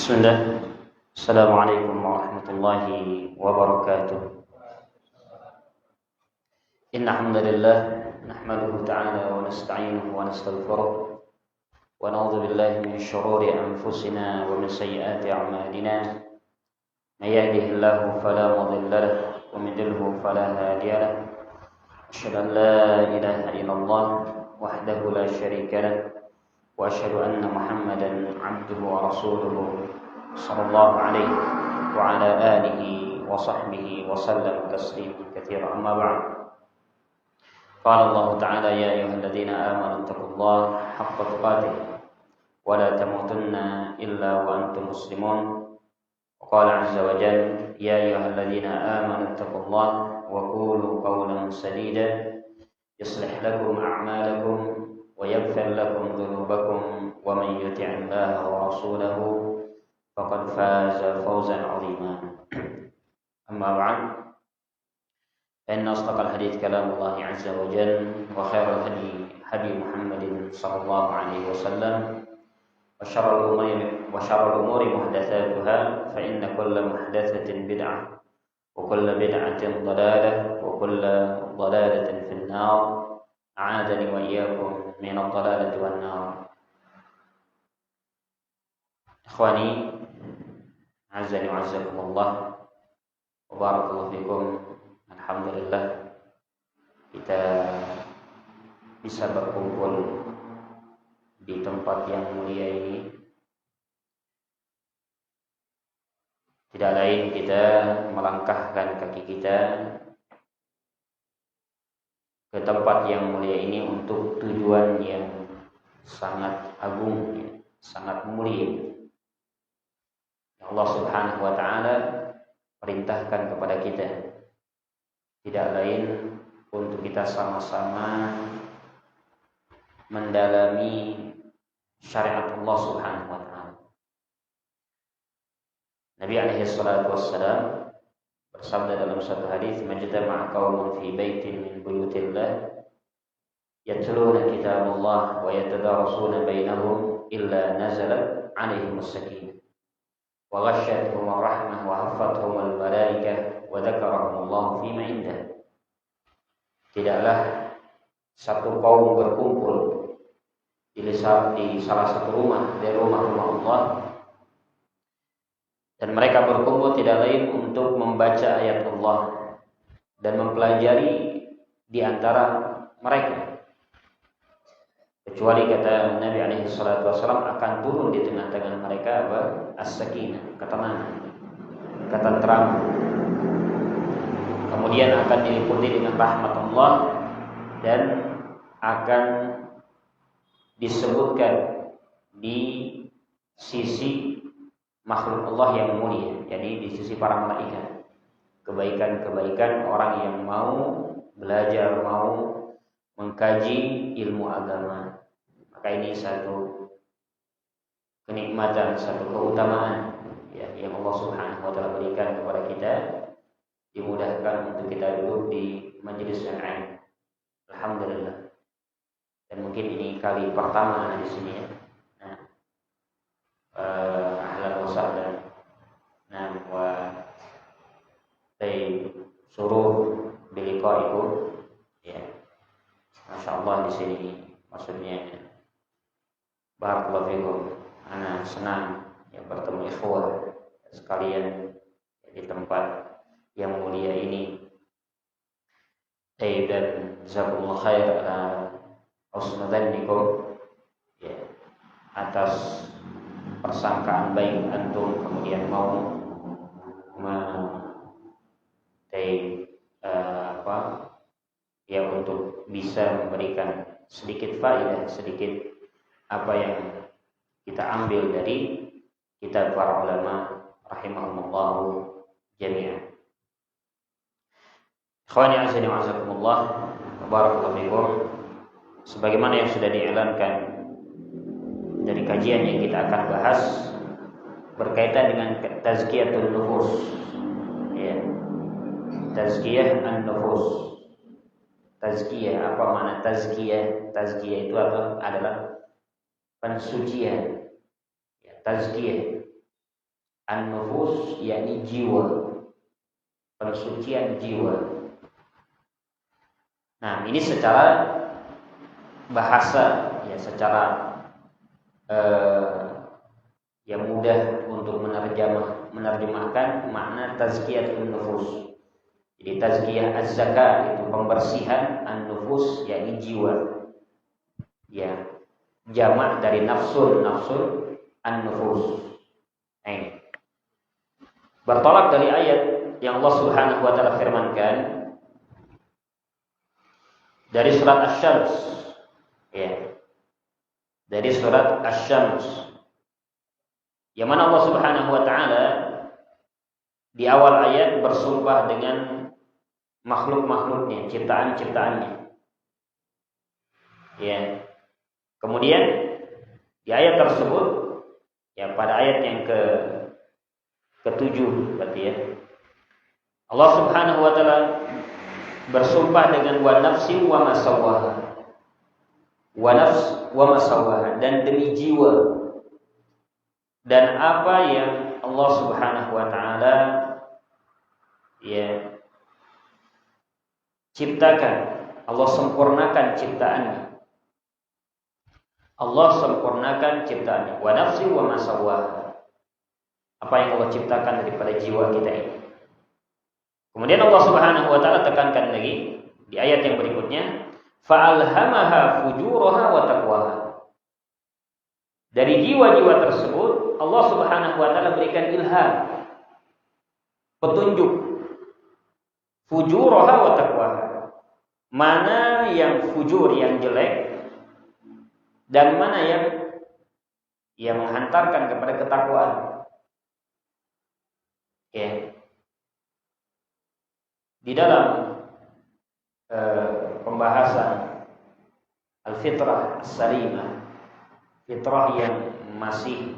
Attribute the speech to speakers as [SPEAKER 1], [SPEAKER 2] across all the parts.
[SPEAKER 1] Bismillah. Assalamualaikum warahmatullahi wabarakatuh. Inna hamdalillah nahmaduhu ta'ala wa nasta'inuhu wa nastaghfiruh wa na'udzu billahi min shururi anfusina wa min sayyiati a'malina. May yahdihillahu fala mudilla lahu wa may yudlil fala hadiya lahu. Asyhadu an la ilaha illallah wahdahu la syarika lahu wa asyhadu anna Muhammadan 'abduhu wa rasuluhu sallallahu alaihi wa ala alihi wa sahbihi wa sallam tasliman katsiran. Amma ba'd. Qala Allah ta'ala ya ayyuhalladzina amanu taqullaha haqqa tuqatih wa la tamutunna illa wa antum muslimun. Wa qala 'azza wa jalla ya ayyuhalladzina amanu taqullaha wa qulu qawlan sadida yuslih lakum a'malakum ويغفر لكم ذنوبكم ومن يطع الله ورسوله فقد فاز فوزا عظيما. أما بعد فإن أصدق الحديث كلام الله عز وجل وخير الهدي هدي محمد صلى الله عليه وسلم وشر الأمور محدثاتها فإن كل محدثة بدعة وكل بدعة ضلالة وكل ضلالة في النار. أعاذني وإياكم من الضلالة والنار. Ikhwani, azani wa azakumullah wa barakallahu fikum. Alhamdulillah kita bisa berkumpul di tempat yang mulia ini. Tidak lain kita melangkahkan kaki kita ke tempat yang mulia ini untuk tujuan yang sangat agung, sangat mulia. Allah Subhanahu wa taala perintahkan kepada kita, tidak lain untuk kita sama-sama mendalami syariat Allah Subhanahu wa taala. Nabi alaihi salatu wassalam bersabda dalam satu hadis, "Majtama'a qaumun fi baitin min buyutillah yatluna kitaballah wa yatadarasuna bainahum illa nazalat 'alaihim as-sakinah wa ghashiyatuhum ar-rahmah wa haffathum al-malaikah wa dzakarahumullah fi ma indah." Tidaklah satu kaum berkumpul di salah satu rumah dari rumah-rumah Allah, dan mereka berkumpul tidak lain untuk membaca ayat Allah dan mempelajari di antara mereka, kecuali kata Nabi alaihi salatu wasallam akan turun di tengah-tengah mereka as-sakinah, ketenangan, ketenteraman. Kemudian akan diliputi dengan rahmat Allah dan akan disebutkan di sisi makhluk Allah yang mulia, jadi di sisi para malaikat, kebaikan-kebaikan orang yang mau belajar, mau mengkaji ilmu agama. Maka ini satu kenikmatan, satu keutamaan ya, yang Allah Subhanahu wa taala berikan kepada kita, dimudahkan untuk kita duduk di majelis yang lain. Alhamdulillah. Dan mungkin ini kali pertama di sini ya. Ahlan wa sahlan. Wa surur biliqaikum ya. Masyaallah di sini maksudnya barakallahu fikum. Ana senang ya bertemu ikhwah sekalian di tempat yang mulia ini. Dan jazakumullah khair husnudzannikum ya, atas persangkaan baik antum kemudian mau untuk bisa memberikan sedikit faedah, sedikit apa yang kita ambil dari kitab para ulama rahimahumullah jami'an. Ikhwani azani wa azakumullah barakallahu fikum. Sebagaimana yang sudah diiklankan dari kajian yang kita akan bahas berkaitan dengan tazkiyatun nufus ya. Tazkiyah an-nufus. Tazkiyah, apa makna tazkiyah? Tazkiyah itu adalah pensucian ya, tazkiyah An-nufus yakni jiwa, pensucian jiwa. Nah, ini secara bahasa ya, secara yang mudah untuk menerjemahkan makna tazkiyatun nufus. Jadi tazkiyah az-zaka itu pembersihan, an-nufus yakni jiwa. Ya, jamak dari nafsun an-nufus. Nah, ini bertolak dari ayat yang Allah Subhanahu wa taala firmankan dari surat Asy-Syams, ya. Dari surat Asy-Syams, yang mana Allah Subhanahu wa taala di awal ayat bersumpah dengan makhluk-makhluknya, ciptaan-ciptaannya. Ya. Kemudian di ayat tersebut, ya pada ayat yang ke-7 berarti ya, Allah Subhanahu wa taala bersumpah dengan wa nafsi wa ma sawwaha. Wa nafs wa ma sawwaha, dan demi jiwa dan apa yang Allah Subhanahu wa taala ya ciptakan. Allah sempurnakan ciptaannya. Allah sempurnakan ciptaannya. Wa nafsi wa ma sawwaha. Apa yang Allah ciptakan daripada jiwa kita ini. Kemudian Allah Subhanahu wa taala tekankan lagi di ayat yang berikutnya, fa'alhamaha fujuraha wa taqwaha. Dari jiwa-jiwa tersebut Allah Subhanahu wa taala berikan ilham, petunjuk, fujuraha wa taqwaha. Mana yang fujur, yang jelek, dan mana yang menghantarkan kepada ketakwaan. Ya. Di dalam pembahasan al-fitrah as-salimah, fitrah yang masih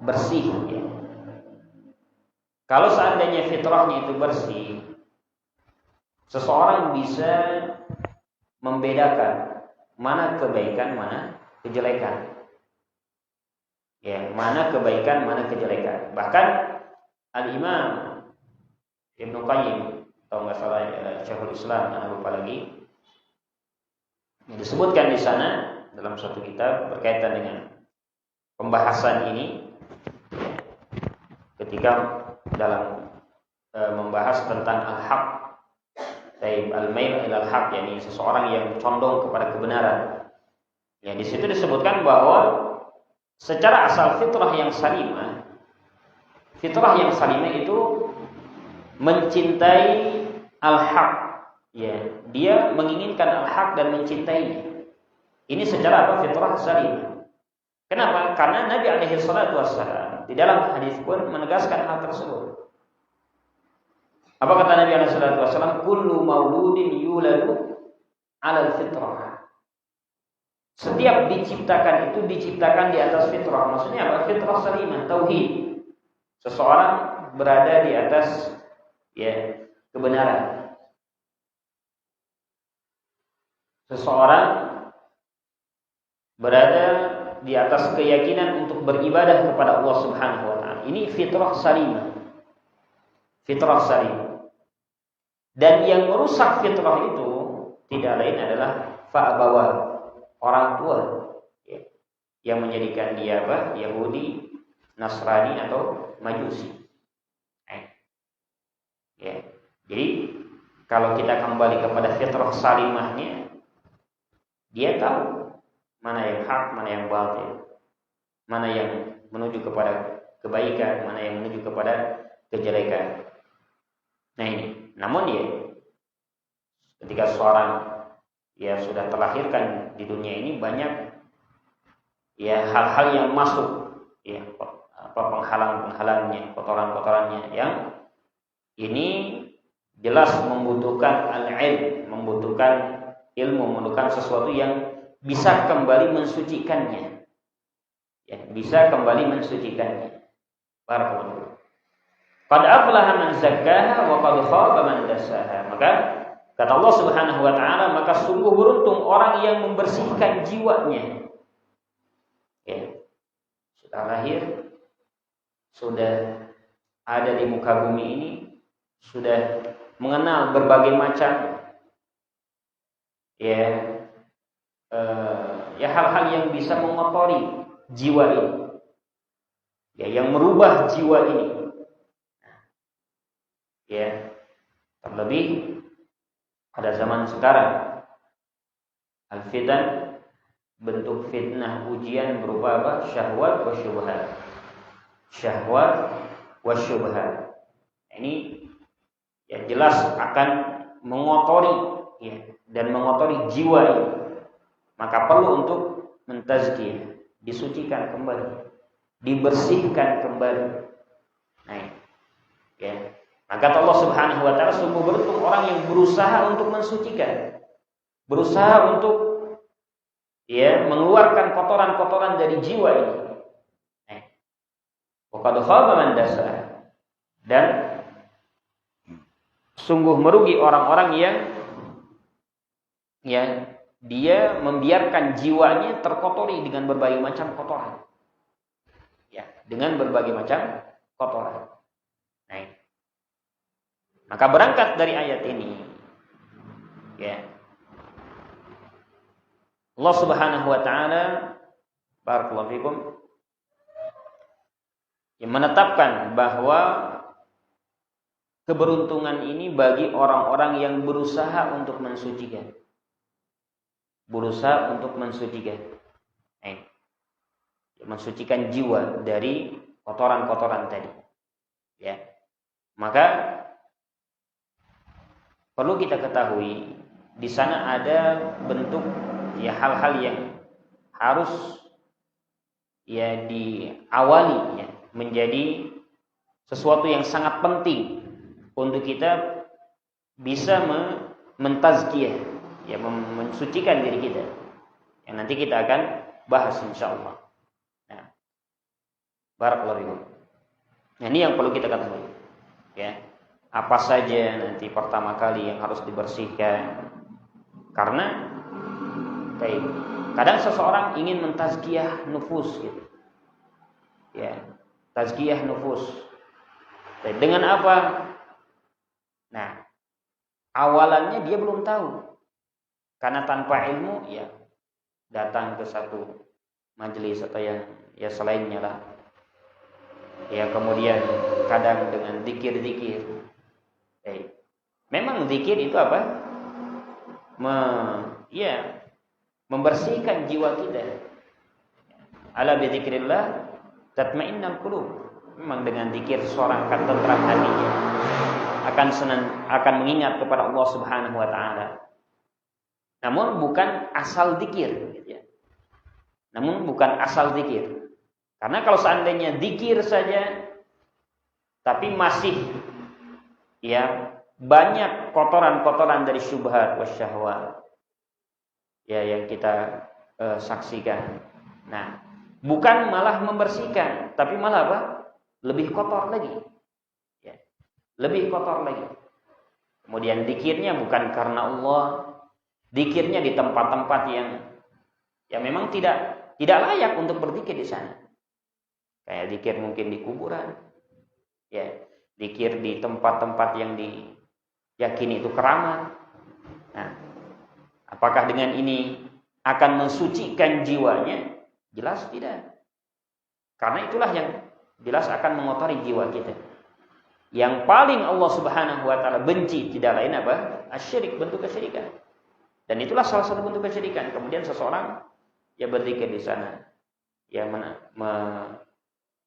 [SPEAKER 1] bersih ya. Kalau seandainya fitrahnya itu bersih, seseorang bisa membedakan mana kebaikan, mana kejelekan. Ya, mana kebaikan, mana kejelekan. Bahkan Al-Imam Ibnu Qayyim, atau nggak salah Syekhul Islam, saya lupa lagi, disebutkan di sana dalam satu kitab berkaitan dengan pembahasan ini, ketika dalam membahas tentang al-haq, al-mail ilal haq, yakni seseorang yang condong kepada kebenaran. Ya, di situ disebutkan bahwa secara asal fitrah yang salimah itu mencintai al-haq, ya, dia menginginkan al-haq dan mencintainya. Ini secara apa? Fitrah salimah. Kenapa? Karena Nabi alaihi salatu wassalam di dalam hadis pun menegaskan hal tersebut. Apa kata Nabi alaihi salatu wassalam? Kullu mauludin yuladu 'alal fitrah. Setiap diciptakan itu diciptakan di atas fitrah. Maksudnya apa? Fitrah salimah, tauhid. Seseorang berada di atas ya kebenaran. Seseorang berada di atas keyakinan untuk beribadah kepada Allah Subhanahu wa taala. Ini fitrah salimah. Fitrah salimah. Dan yang merusak fitrah itu tidak lain adalah fa'abawa, orang tua ya, yang menjadikan dia apa? Yahudi, Nasrani atau Majusi. Ya. Jadi kalau kita kembali kepada fitrah salimahnya, dia tahu mana yang hak, mana yang batil, mana yang menuju kepada kebaikan, mana yang menuju kepada kejelekan. Nah ini, namun ya, ketika seorang ya sudah terlahirkan di dunia ini, banyak ya hal-hal yang masuk, ya apa penghalang-penghalangnya, kotoran-kotorannya yang ini jelas membutuhkan al-ilm, membutuhkan ilmu, membutuhkan sesuatu yang bisa kembali mensucikannya. Ya, bisa kembali mensucikannya. Barakallahu. Qad aflaha man zakkaha wa qad khaba man dassaha. Maka kata Allah Subhanahu wa taala, maka sungguh beruntung orang yang membersihkan jiwanya. Ya. Sudah lahir, sudah ada di muka bumi ini sudah mengenal berbagai macam hal-hal yang bisa mengotori jiwa ini, yang merubah jiwa ini. Terlebih pada zaman sekarang, al-fitan, bentuk fitnah ujian berupa apa? Syahwat wa syubhat. Syahwat wa syubhat. Ini jelas akan mengotori dan mengotori jiwa ini. Maka perlu untuk mentazkiyah, disucikan kembali, dibersihkan kembali. Maka Allah Subhanahu wa taala sungguh beruntung orang yang berusaha untuk mensucikan, berusaha untuk mengeluarkan kotoran-kotoran dari jiwa ini. Waqad khaba man dasara. Dan sungguh merugi orang-orang yang dia membiarkan jiwanya terkotori dengan berbagai macam kotoran. Dengan berbagai macam kotoran. Maka berangkat dari ayat ini, Allah Subhanahu wa taala, barakallahu fikum, yang menetapkan bahwa keberuntungan ini bagi orang-orang yang berusaha untuk mensucikan. Berusaha untuk mensucikan. Mensucikan jiwa dari kotoran-kotoran tadi. Maka perlu kita ketahui di sana ada bentuk hal-hal yang harus diawali menjadi sesuatu yang sangat penting untuk kita bisa mentazkiyah, mensucikan diri kita. Yang nanti kita akan bahas insyaallah. Barakallahu fikum. Ini yang perlu kita ketahui. Apa saja nanti pertama kali yang harus dibersihkan. Karena kadang seseorang ingin mentazkiyah nufus gitu. Tazkiyah nufus. Dengan apa? Awalannya dia belum tahu. Karena tanpa ilmu datang ke satu majelis atau yang selainnya lah. Kemudian kadang dengan zikir-zikir. Memang zikir itu apa? Membersihkan jiwa kita. Ala bi dzikrillah tatma'innul qulub. Memang dengan zikir seorang akan tentram hatinya. Akan mengingat kepada Allah Subhanahu wa taala. Namun bukan asal zikir, Namun bukan asal zikir. Karena kalau seandainya zikir saja tapi masih banyak kotoran-kotoran dari syubhat wasyahwat yang kita saksikan. Bukan malah membersihkan, tapi malah apa? Lebih kotor lagi. Lebih kotor lagi. Kemudian zikirnya bukan karena Allah, zikirnya di tempat-tempat yang memang tidak layak untuk berzikir di sana. Kayak zikir mungkin di kuburan. Zikir di tempat-tempat yang diyakini itu keramat. Apakah dengan ini akan mensucikan jiwanya? Jelas tidak. Karena itulah yang jelas akan mengotori jiwa kita. Yang paling Allah Subhanahu wa taala benci tidak lain apa? Asyirik, bentuk kesyirikan. Dan itulah salah satu bentuk kesyirikan. Kemudian seseorang berzikir di sana,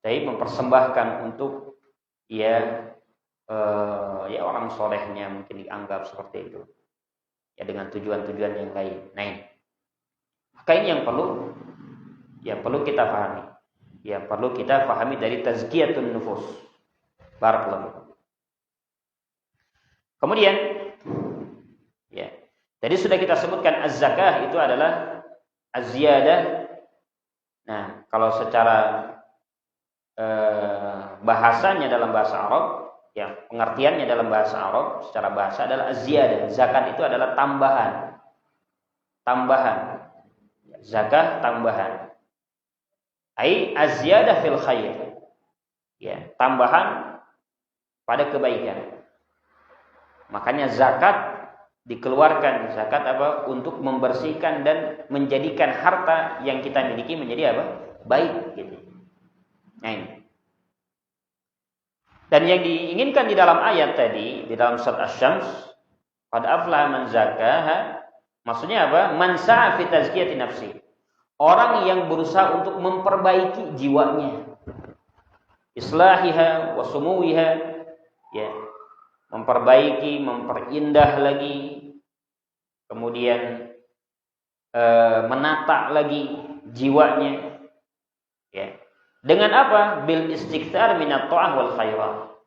[SPEAKER 1] mempersembahkan untuk orang solehnya mungkin dianggap seperti itu, dengan tujuan-tujuan yang lain. Maka ini yang perlu kita pahami. Perlu kita pahami dari tazkiyatun nufus. Barakallahu. Kemudian tadi sudah kita sebutkan az-zakah itu adalah az-ziyadah. Kalau secara bahasanya dalam bahasa Arab, pengertiannya dalam bahasa Arab secara bahasa adalah az-ziyadah. Zakat itu adalah tambahan. Zakah tambahan. Ai az-ziyadah fil khair. Tambahan pada kebaikan. Makanya zakat dikeluarkan, zakat apa? Untuk membersihkan dan menjadikan harta yang kita miliki menjadi apa? Baik gitu. Nah, ini. Dan yang diinginkan di dalam ayat tadi, di dalam surat Asy-Syams, qad aflaha man zakkaha, maksudnya apa? Man sa'a fi tazkiyati nafsi. Orang yang berusaha untuk memperbaiki jiwanya. Islahiha wa sumuwiha, ya. Memperbaiki, memperindah lagi, kemudian menata lagi jiwanya, ya. Dengan apa? Bil istikthar minat ta'ah wal khairat.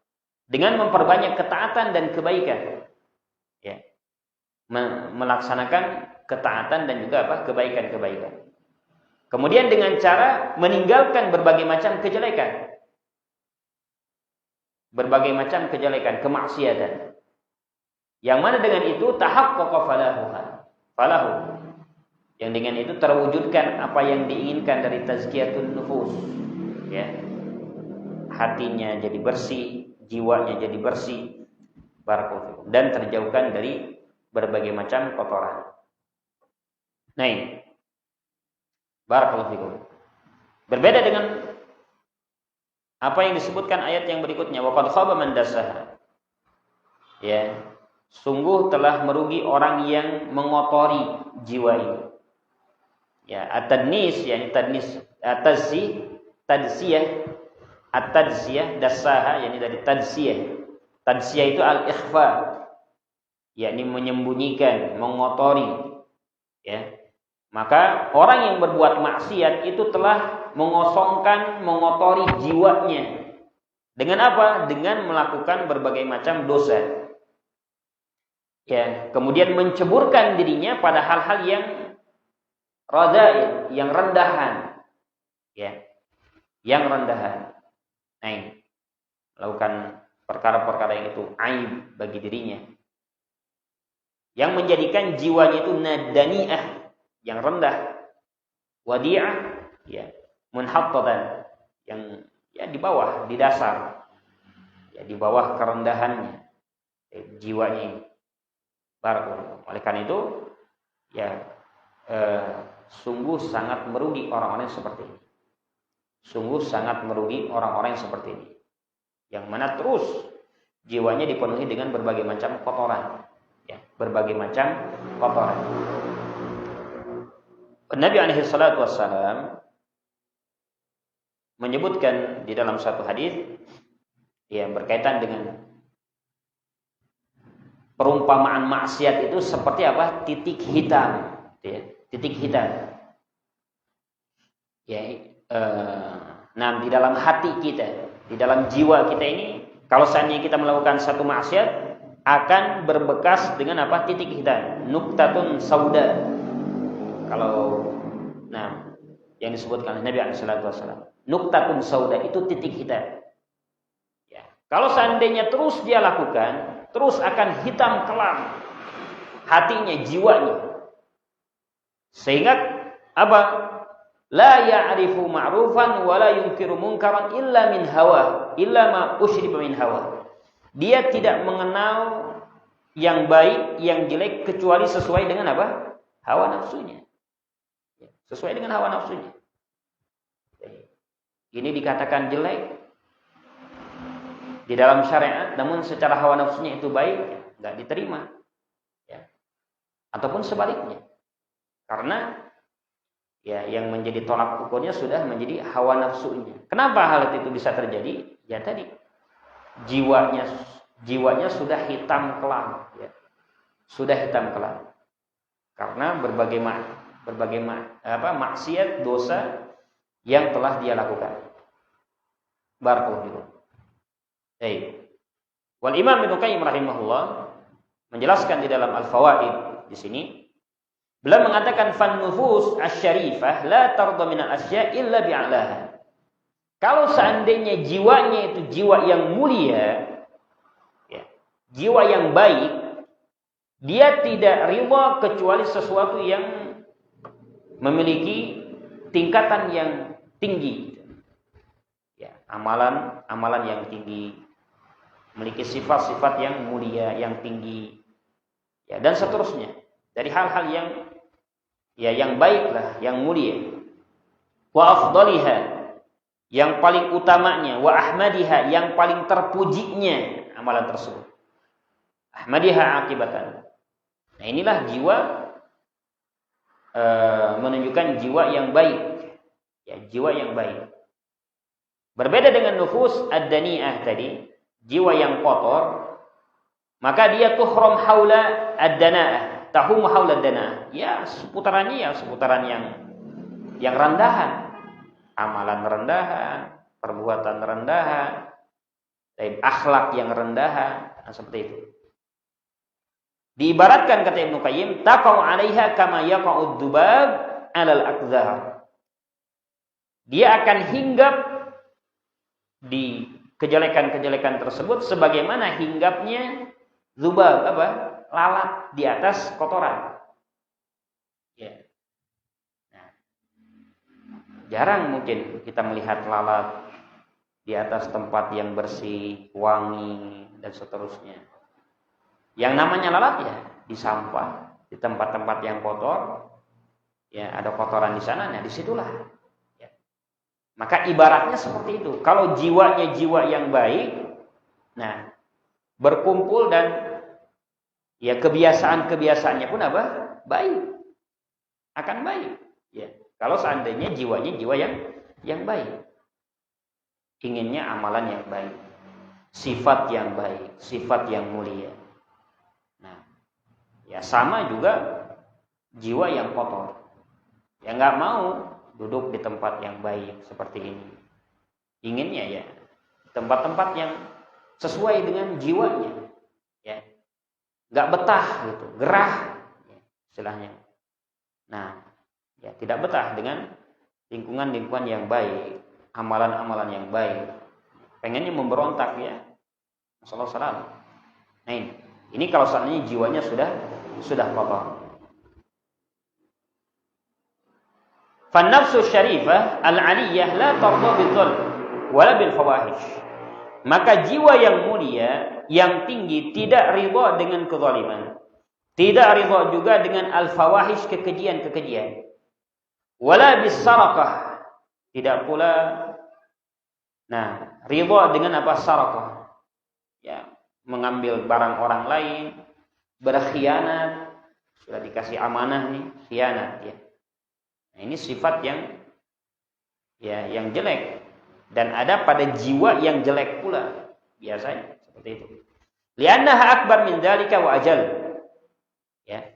[SPEAKER 1] Dengan memperbanyak ketaatan dan kebaikan, ya. Melaksanakan ketaatan dan juga apa? Kebaikan-kebaikan. Kemudian dengan cara meninggalkan berbagai macam kejelekan. Berbagai macam kejelekan, kemaksiatan. Yang mana dengan itu tahaqqaqa falahu. Yang dengan itu terwujudkan apa yang diinginkan dari tazkiyatun nufus. Ya. Hatinya jadi bersih, jiwanya jadi bersih. Barakallahu, dan terjauhkan dari berbagai macam kotoran. Nah, ini. Barakallahu. Berbeda dengan apa yang disebutkan ayat yang berikutnya, wa qad khaba man dassaha. Ya, sungguh telah merugi orang yang mengotori jiwa ini. Ya, at-tadnis, yakni tadnis, tadziyah, dassaha, yakni dari tadziyah. Tadziyah itu al-ikhfa, yakni menyembunyikan, mengotori. Ya. Maka orang yang berbuat maksiat itu telah mengosongkan, mengotori jiwanya. Dengan apa? Dengan melakukan berbagai macam dosa. Ya, kemudian menceburkan dirinya pada hal-hal yang radha'il, yang rendahan. Ya. Yang rendahan. Nah, ini. Melakukan perkara-perkara yang itu aib bagi dirinya. Yang menjadikan jiwanya itu nadani'ah, yang rendah, wadi'ah, ya, munhattatan, yang ya di bawah, di dasar, ya di bawah kerendahannya, jiwanya. Barakallahu. Oleh karena itu, ya sungguh sangat merugi orang-orang yang seperti ini. Sungguh sangat merugi orang-orang yang seperti ini, yang mana terus jiwanya dipenuhi dengan berbagai macam kotoran, ya, berbagai macam kotoran. Nabi alaihi salatu wassalam menyebutkan di dalam satu hadis yang berkaitan dengan perumpamaan maksiat itu seperti apa? Titik hitam, ya, titik hitam. Ya, nah di dalam hati kita, di dalam jiwa kita ini, kalau seandainya kita melakukan satu maksiat, akan berbekas dengan apa? Titik hitam, nuktatun sauda. Kalau yang disebutkan Nabi SAW, nuktatun sauda itu titik hitam. Ya. Kalau seandainya terus dia lakukan, terus akan hitam kelam hatinya, jiwanya, sehingga apa? La ya'rifu ma'rufan wa la yunkiru munkaran illa min hawa, illa ma ushriba min hawa. Dia tidak mengenal yang baik, yang jelek kecuali sesuai dengan apa? Hawa nafsunya. Sesuai dengan hawa nafsunya. Ini dikatakan jelek di dalam syariat, namun secara hawa nafsunya itu baik, nggak diterima, ya. Ataupun sebaliknya, karena ya yang menjadi tolak ukurnya sudah menjadi hawa nafsunya. Kenapa hal itu bisa terjadi? Ya tadi jiwanya sudah hitam kelam, ya. Sudah hitam kelam karena berbagai maksiat, dosa yang telah dia lakukan. Barakallahu. Baik. Wal Imam Ibnu Qayyim rahimahullah menjelaskan di dalam Al-Fawaid di sini, beliau mengatakan fan nufus asy-syarifah la tarda min al-asya' illa bi'alaha. Kalau seandainya jiwanya itu jiwa yang mulia, ya, jiwa yang baik, dia tidak riba kecuali sesuatu yang memiliki tingkatan yang tinggi, ya, amalan yang tinggi, memiliki sifat-sifat yang mulia, yang tinggi, ya, dan seterusnya dari hal-hal yang baiklah, yang mulia. Wa afdaliha, yang paling utamanya, wa ahmadiha, yang paling terpujinya amalan tersebut. Ahmadiha akibatan. Nah, inilah jiwa menunjukkan jiwa yang baik, ya, jiwa yang baik. Berbeda dengan nufus ad-dani'ah tadi, jiwa yang kotor, maka dia tuhram haula ad-dana'ah, tahum haula ad-dana'ah. Ya, seputaran yang rendahan, amalan rendahan, perbuatan rendahan, akhlak yang rendahan, seperti itu. Diibaratkan kata Ibnu Qayyim, taqau 'alaiha kama yaqa'ud dzubab 'alal aqdhar. Dia akan hinggap di kejelekan-kejelekan tersebut sebagaimana hinggapnya dzubab, lalat di atas kotoran. Ya. Nah, jarang mungkin kita melihat lalat di atas tempat yang bersih, wangi, dan seterusnya. Yang namanya lalat ya di sampah, di tempat-tempat yang kotor, ya ada kotoran di sana, nah disitulah. Ya. Maka ibaratnya seperti itu. Kalau jiwanya jiwa yang baik, nah berkumpul dan ya kebiasaan-kebiasaannya pun baik, akan baik. Ya. Kalau seandainya jiwanya jiwa yang baik, inginnya amalan yang baik, sifat yang baik, sifat yang mulia. Ya sama juga jiwa yang kotor, ya nggak mau duduk di tempat yang baik seperti ini. Inginnya ya tempat-tempat yang sesuai dengan jiwanya, ya nggak betah gitu, gerah, ya, istilahnya. Nah, ya tidak betah dengan lingkungan-lingkungan yang baik, amalan-amalan yang baik. Pengennya memberontak ya, masalah salam. Nah ini kalau seandainya jiwanya sudah kotor. Fan-nafsu syarifah al-'aliyah la tarda bil-dhulm wala bil-fawahish. Maka jiwa yang mulia, yang tinggi tidak ridha dengan kezaliman. Tidak ridha juga dengan al-fawahish, kekejian-kekejian. Wala bis-sarakah. Tidak pula ridha dengan apa? Sarakah. Ya, mengambil barang orang lain, berkhianat, sudah dikasih amanah nih, khianat ya. Nah, ini sifat yang jelek, dan ada pada jiwa yang jelek pula biasanya seperti itu. Li'annaha akbar min dzalika wa ajal. Ya.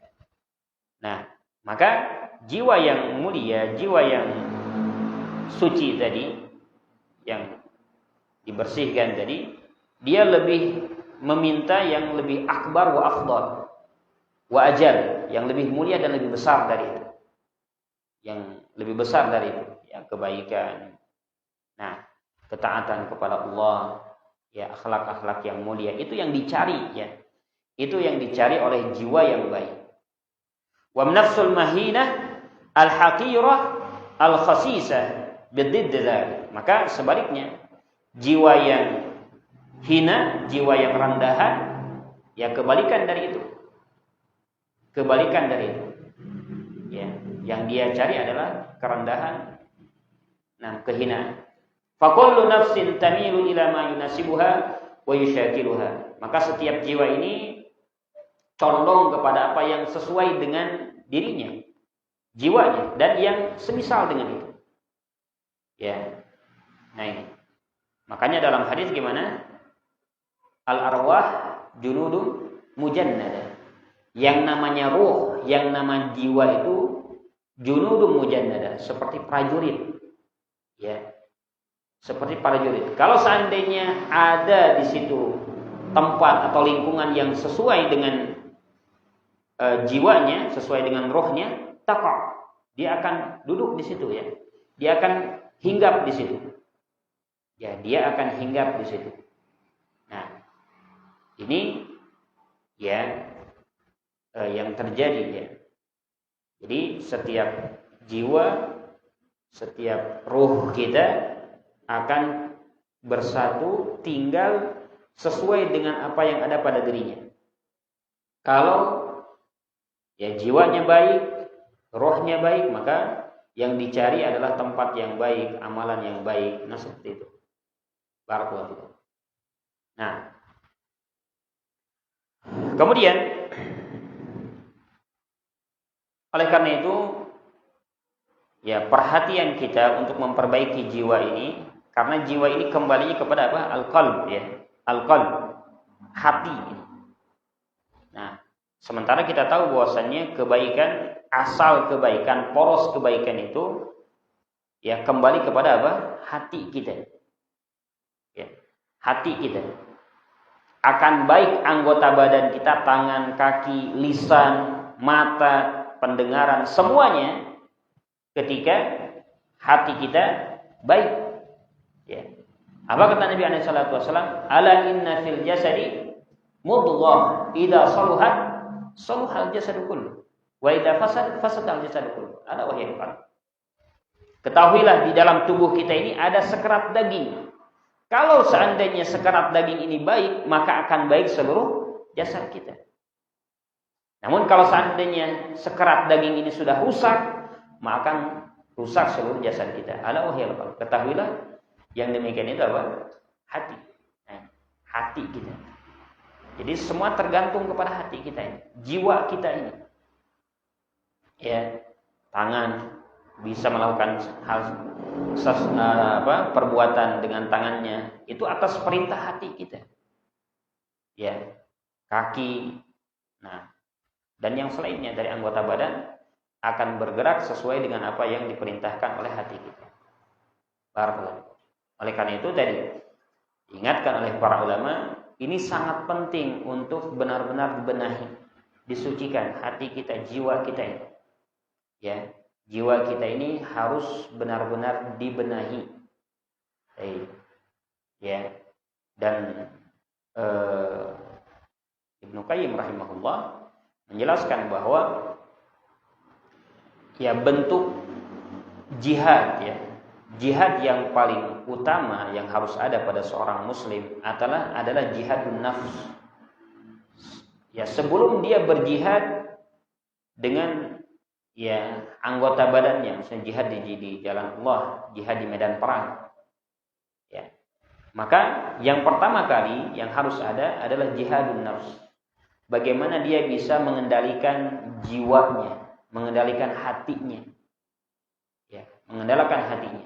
[SPEAKER 1] Nah, maka jiwa yang mulia, jiwa yang suci tadi, yang dibersihkan tadi, dia lebih meminta yang lebih akbar wa afdal wa ajal, yang lebih mulia dan lebih besar dari itu, yang lebih besar dari itu, ya kebaikan, nah ketaatan kepada Allah, ya akhlak-akhlak yang mulia, itu yang dicari, ya itu yang dicari oleh jiwa yang baik. Wa nafsul mahinah al-haqirah al-khasisah bididd dzalik. Maka sebaliknya, jiwa yang hina, jiwa yang rendahan, ya kebalikan dari itu. Kebalikan dari itu. Ya, yang dia cari adalah kerendahan, kehinaan. Fa kullu nafsin tamilu ila ma yunasibuha wa yushakiluha. Maka setiap jiwa ini condong kepada apa yang sesuai dengan dirinya, jiwanya, dan yang semisal dengan itu. Ya. Nah ini. Makanya dalam hadis gimana? Al-arwah junudun mujannada. Yang namanya ruh, yang nama jiwa itu junudun mujannada, seperti prajurit. Ya. Seperti prajurit. Kalau seandainya ada di situ tempat atau lingkungan yang sesuai dengan jiwanya, sesuai dengan rohnya, taqa. Dia akan duduk di situ ya. Dia akan hinggap di situ. Ya, dia akan hinggap di situ. Nah, ini ya yang terjadi ya. Jadi setiap jiwa, setiap ruh kita akan bersatu tinggal sesuai dengan apa yang ada pada dirinya. Kalau ya jiwanya baik, rohnya baik, maka yang dicari adalah tempat yang baik, amalan yang baik. Nah, seperti itu. Barakallahu fikum. Nah, kemudian oleh karena itu ya perhatian kita untuk memperbaiki jiwa ini, karena jiwa ini kembalinya kepada apa? Al-qalb ya. Al-qalb, hati. Nah, sementara kita tahu bahwasannya kebaikan, asal kebaikan, poros kebaikan itu ya kembali kepada apa? Hati kita. Ya, hati kita. Akan baik anggota badan kita, tangan, kaki, lisan, mata, pendengaran, semuanya ketika hati kita baik. Ya. Apa kata Nabi SAW? Ala inna fil jasadi mudghah idza saluhat saluhal jasadu kullu wa idza fasadal jasadu kullu. Ala wahiyal qalb. Ketahuilah di dalam tubuh kita ini ada sekerat daging. Kalau seandainya sekerat daging ini baik, maka akan baik seluruh jasad kita. Namun kalau seandainya sekerat daging ini sudah rusak, maka akan rusak seluruh jasad kita. Ala wahiyal qalb. Ketahuilah yang demikian itu apa? Hati. Hati kita. Jadi semua tergantung kepada hati kita ini, jiwa kita ini. Ya, tangan bisa melakukan hal perbuatan dengan tangannya itu atas perintah hati kita. Ya, kaki, nah, dan yang selainnya dari anggota badan akan bergerak sesuai dengan apa yang diperintahkan oleh hati kita. Barakallahu. Oleh karena itu tadi diingatkan oleh para ulama, ini sangat penting untuk benar-benar dibenahi, disucikan hati kita, jiwa kita ini. Ya, jiwa kita ini harus benar-benar dibenahi. Ya, dan Ibnu Qayyim rahimahullah menjelaskan bahwa ya bentuk jihad ya, jihad yang paling utama yang harus ada pada seorang muslim adalah jihadun nafs. Ya, sebelum dia berjihad dengan ya anggota badannya, misalnya jihad di jalan Allah, jihad di medan perang. Ya. Maka yang pertama kali yang harus ada adalah jihadun nafs. Bagaimana dia bisa mengendalikan jiwanya, mengendalikan hatinya. Ya, mengendalikan hatinya.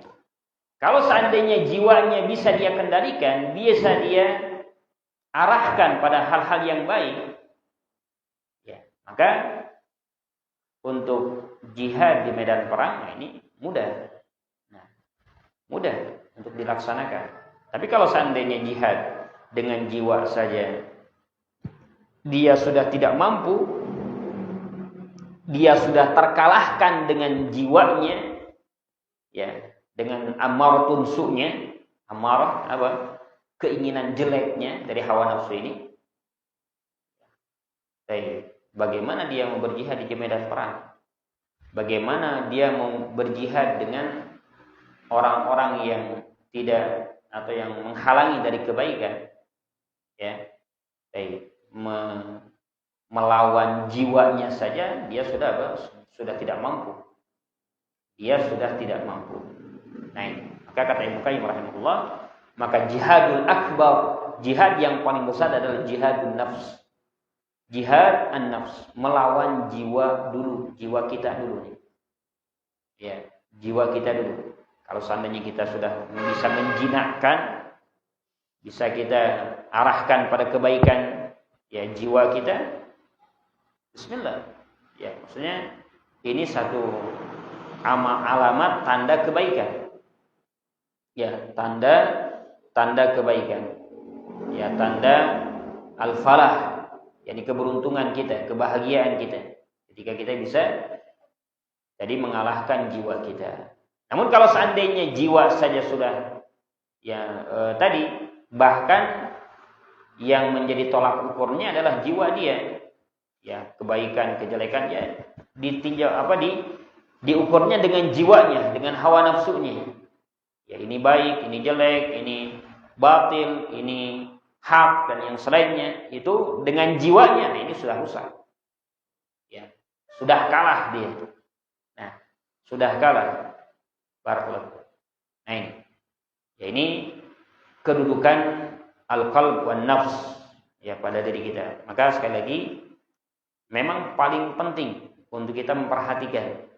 [SPEAKER 1] Kalau seandainya jiwanya bisa dia kendalikan, bisa dia arahkan pada hal-hal yang baik, ya, maka untuk jihad di medan perang, nah ini mudah. Nah, mudah untuk dilaksanakan. Tapi kalau seandainya jihad dengan jiwa saja dia sudah tidak mampu, dia sudah terkalahkan dengan jiwanya, ya, dengan amaratun su'nya, amarah apa? Keinginan jeleknya dari hawa nafsu ini. Bagaimana dia mau berjihad di medan perang? Bagaimana dia mau berjihad dengan orang-orang yang tidak atau yang menghalangi dari kebaikan? Ya, melawan jiwanya saja dia sudah tidak mampu. Dia sudah tidak mampu. Nah, maka kata Ibnu Qayyim rahimahullah, maka jihadul akbar, jihad yang paling besar adalah jihadun nafs. Jihad an-nafs, melawan jiwa dulu, jiwa kita dulu. Ya, jiwa kita dulu. Kalau seandainya kita sudah bisa menjinakkan, bisa kita arahkan pada kebaikan, ya jiwa kita, bismillah. Ya, maksudnya ini satu alamat tanda kebaikan. Ya, tanda kebaikan. Ya, tanda al-falah. Yani keberuntungan kita, kebahagiaan kita ketika kita bisa jadi mengalahkan jiwa kita. Namun kalau seandainya jiwa saja sudah tadi, bahkan yang menjadi tolak ukurnya adalah jiwa dia. Ya, kebaikan, kejelekan ya ditinjau diukurnya dengan jiwanya, dengan hawa nafsunya. Ya, ini baik, ini jelek, ini batil, ini hak dan yang selainnya itu dengan jiwanya, nah ini sudah rusak. Ya, sudah kalah dia. Nah, sudah kalah. Barakallahu. Nah ini. Ya ini kedudukan al-qalb wan nafs ya pada diri kita. Maka sekali lagi memang paling penting untuk kita memperhatikan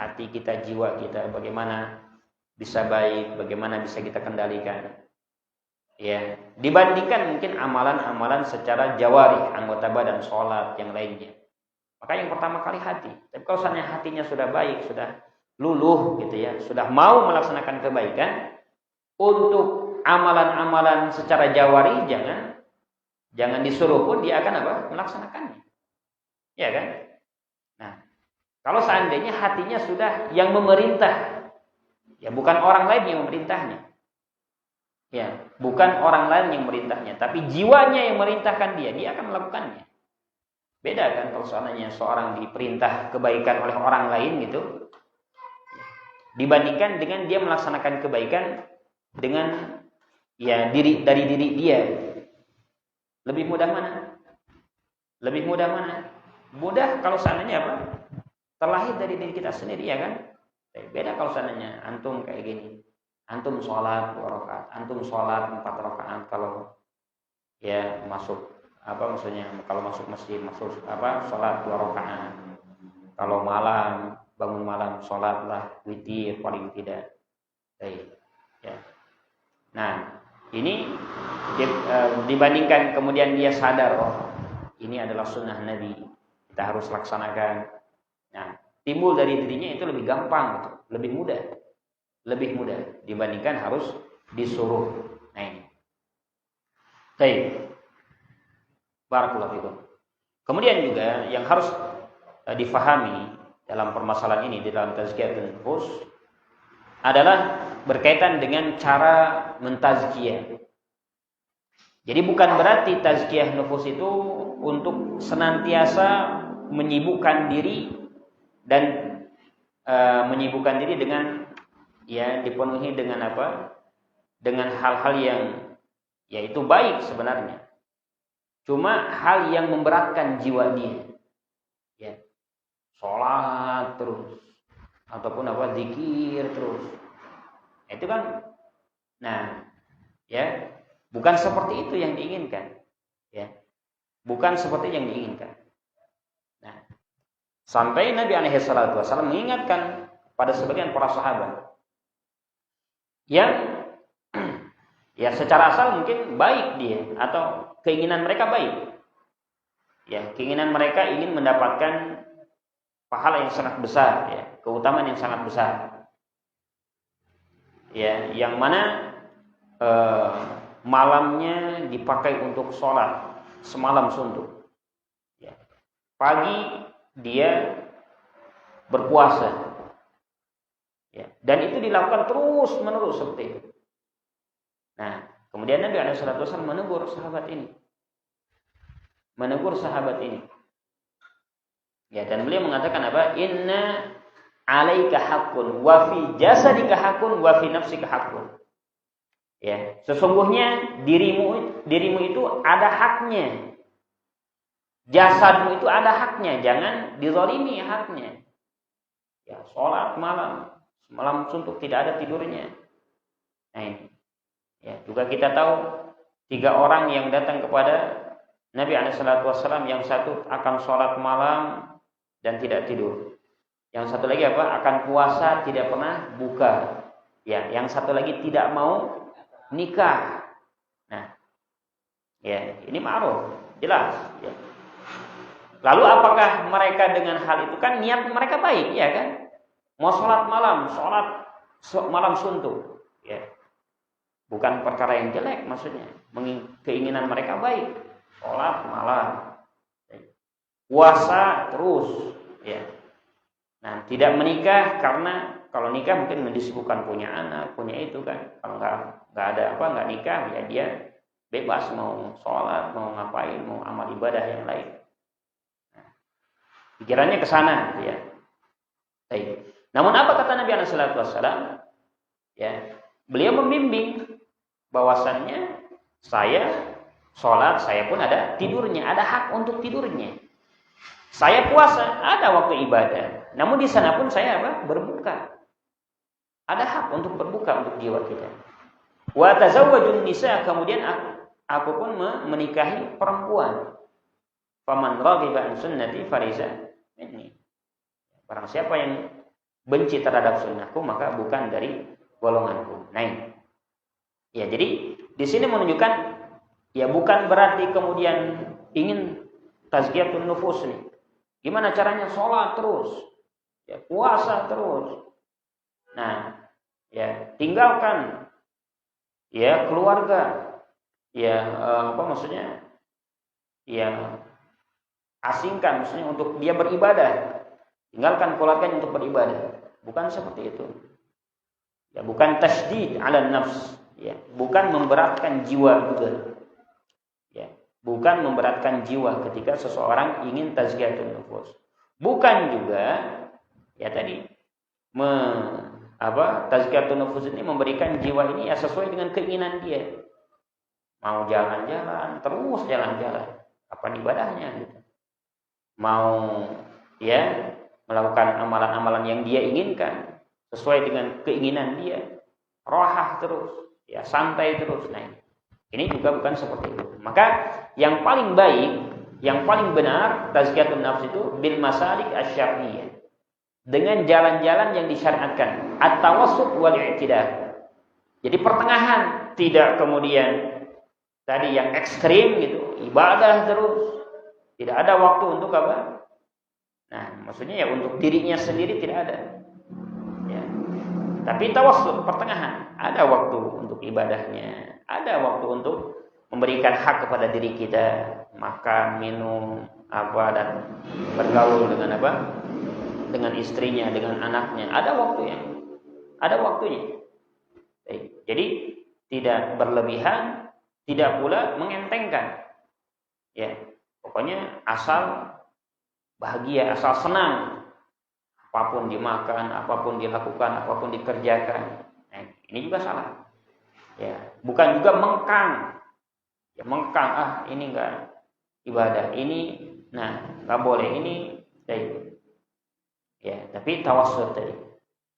[SPEAKER 1] hati kita, jiwa kita, bagaimana bisa baik, bagaimana bisa kita kendalikan. Ya, dibandingkan mungkin amalan-amalan secara jawari, anggota badan, sholat, yang lainnya. Maka yang pertama kali hati. Tapi kalau misalnya hatinya sudah baik, sudah luluh gitu ya, sudah mau melaksanakan kebaikan, untuk amalan-amalan secara jawari jangan disuruh pun dia akan melaksanakannya. Ya kan? Nah, kalau seandainya hatinya sudah yang memerintah, ya bukan orang lain yang memerintahnya. Ya, bukan orang lain yang memerintahnya, tapi jiwanya yang memerintahkan dia akan melakukannya. Beda kan kalau seandainya seorang diperintah kebaikan oleh orang lain gitu, dibandingkan dengan dia melaksanakan kebaikan dengan dari diri dia. Lebih mudah mana? Lebih mudah mana? Mudah kalau seandainya terlahir dari diri kita sendiri, ya kan? Beda kalau seandainya antum kayak gini. Antum sholat 2 rakaat, antum sholat 4 rakaat kalau ya masuk maksudnya kalau masuk masjid sholat 2 rakaat. Kalau malam bangun malam sholatlah witir paling tidak. Ya. Nah, ini dibandingkan kemudian dia sadar ini adalah sunnah Nabi, kita harus laksanakan. Nah, timbul dari dirinya itu lebih gampang gitu, lebih mudah dibandingkan harus disuruh. Nah ini. Baik. Barakallahu fikum. Kemudian juga yang harus difahami dalam permasalahan ini di dalam tazkiyatun nufus adalah berkaitan dengan cara mentazkiyah. Jadi bukan berarti tazkiyah nufus itu untuk senantiasa menyibukkan diri dan menyibukkan diri dengan dipenuhi dengan dengan hal-hal yang itu baik sebenarnya. Cuma hal yang memberatkan jiwa dia. Ya. Sholat terus ataupun zikir terus. Itu kan bukan seperti itu yang diinginkan. Ya. Bukan seperti yang diinginkan. Nah, sampai Nabi alaihi salatu wasallam mengingatkan pada sebagian para sahabat yang secara asal mungkin baik dia atau keinginan mereka baik. Ya, keinginan mereka ingin mendapatkan pahala yang sangat besar, ya, keutamaan yang sangat besar. Ya, yang mana malamnya dipakai untuk sholat semalam suntuk. Ya. Pagi dia berpuasa. Ya, dan itu dilakukan terus menerus seperti itu. Nah, kemudian Nabi SAW menegur sahabat ini. Ya, dan beliau mengatakan Inna 'alaika haqqun wa fi jasadika haqqun wa fi nafsika haqqun. Ya, sesungguhnya dirimu itu ada haknya. Jasadmu itu ada haknya, jangan dizalimi haknya. Ya, sholat malam suntuk tidak ada tidurnya. Nah ini. Ya, juga kita tahu 3 orang yang datang kepada Nabi SAW, yang satu akan sholat malam dan tidak tidur. Yang satu lagi akan puasa tidak pernah buka. Ya, yang satu lagi tidak mau nikah. Nah, ya ini ma'ruf, jelas. Ya. Lalu apakah mereka dengan hal itu kan niat mereka baik, ya kan? Mau sholat malam suntuk, ya. Bukan perkara yang jelek maksudnya. Keinginan mereka baik. Sholat malam. Puasa terus. Ya. Nah, tidak menikah karena kalau nikah mungkin disibukkan punya anak, punya itu kan. Kalau nggak nikah, ya dia bebas mau sholat, mau ngapain, mau amal ibadah yang lain. Nah, pikirannya ke sana, ya. Baik. Namun apa kata Nabi SAW? Ya, beliau membimbing bahwasannya Saya sholat, saya pun ada tidurnya, ada hak untuk tidurnya. Saya puasa, ada waktu ibadah. Namun di sana pun saya berbuka. Ada hak untuk berbuka untuk jiwa kita. Wa tazawwajun nisa, kemudian aku pun menikahi perempuan. Faman raghiba an sunnati falaysa minni. Barang siapa yang benci terhadap sunnahku maka bukan dari golonganku. Nah, ya jadi di sini menunjukkan ya bukan berarti kemudian ingin tazkiyatun nufus nih. Gimana caranya sholat terus, ya puasa terus. Nah, ya tinggalkan ya keluarga, ya maksudnya? Ya asingkan maksudnya untuk dia beribadah. Tinggalkan keluarganya untuk beribadah. Bukan seperti itu. Ya, bukan tasydid 'ala nafs, ya, bukan memberatkan jiwa juga. Ya, bukan memberatkan jiwa ketika seseorang ingin tazkiyatun nufus. Bukan juga ya tadi tazkiyatun nufus ini memberikan jiwa ini ya sesuai dengan keinginan dia. Mau jalan-jalan, terus jalan-jalan. Kapan ibadahnya gitu. Mau ya melakukan amalan-amalan yang dia inginkan sesuai dengan keinginan dia, rohah terus, ya santai terus. Nah, ini juga bukan seperti itu. Maka yang paling baik, yang paling benar tazkiyatun nafs itu bil masalik asy-syar'iyyah. Dengan jalan-jalan yang disyariatkan, at-tawassut wal i'tidal. Jadi pertengahan, tidak kemudian tadi yang ekstrim gitu, ibadah terus. Tidak ada waktu untuk apa? Nah, maksudnya ya untuk dirinya sendiri tidak ada. Ya. Tapi tawassut pertengahan, ada waktu untuk ibadahnya, ada waktu untuk memberikan hak kepada diri kita, makan, minum, dan bergaul dengan dengan istrinya, dengan anaknya. Ada waktunya. Jadi tidak berlebihan, tidak pula mengentengkan. Ya, pokoknya asal bahagia, asal senang. Apapun dimakan, apapun dilakukan, apapun dikerjakan. Nah, ini juga salah. Ya, bukan juga mengkang. Ya, mengkang, ini enggak ibadah, ini enggak boleh, ini ya, tapi tawassut tadi.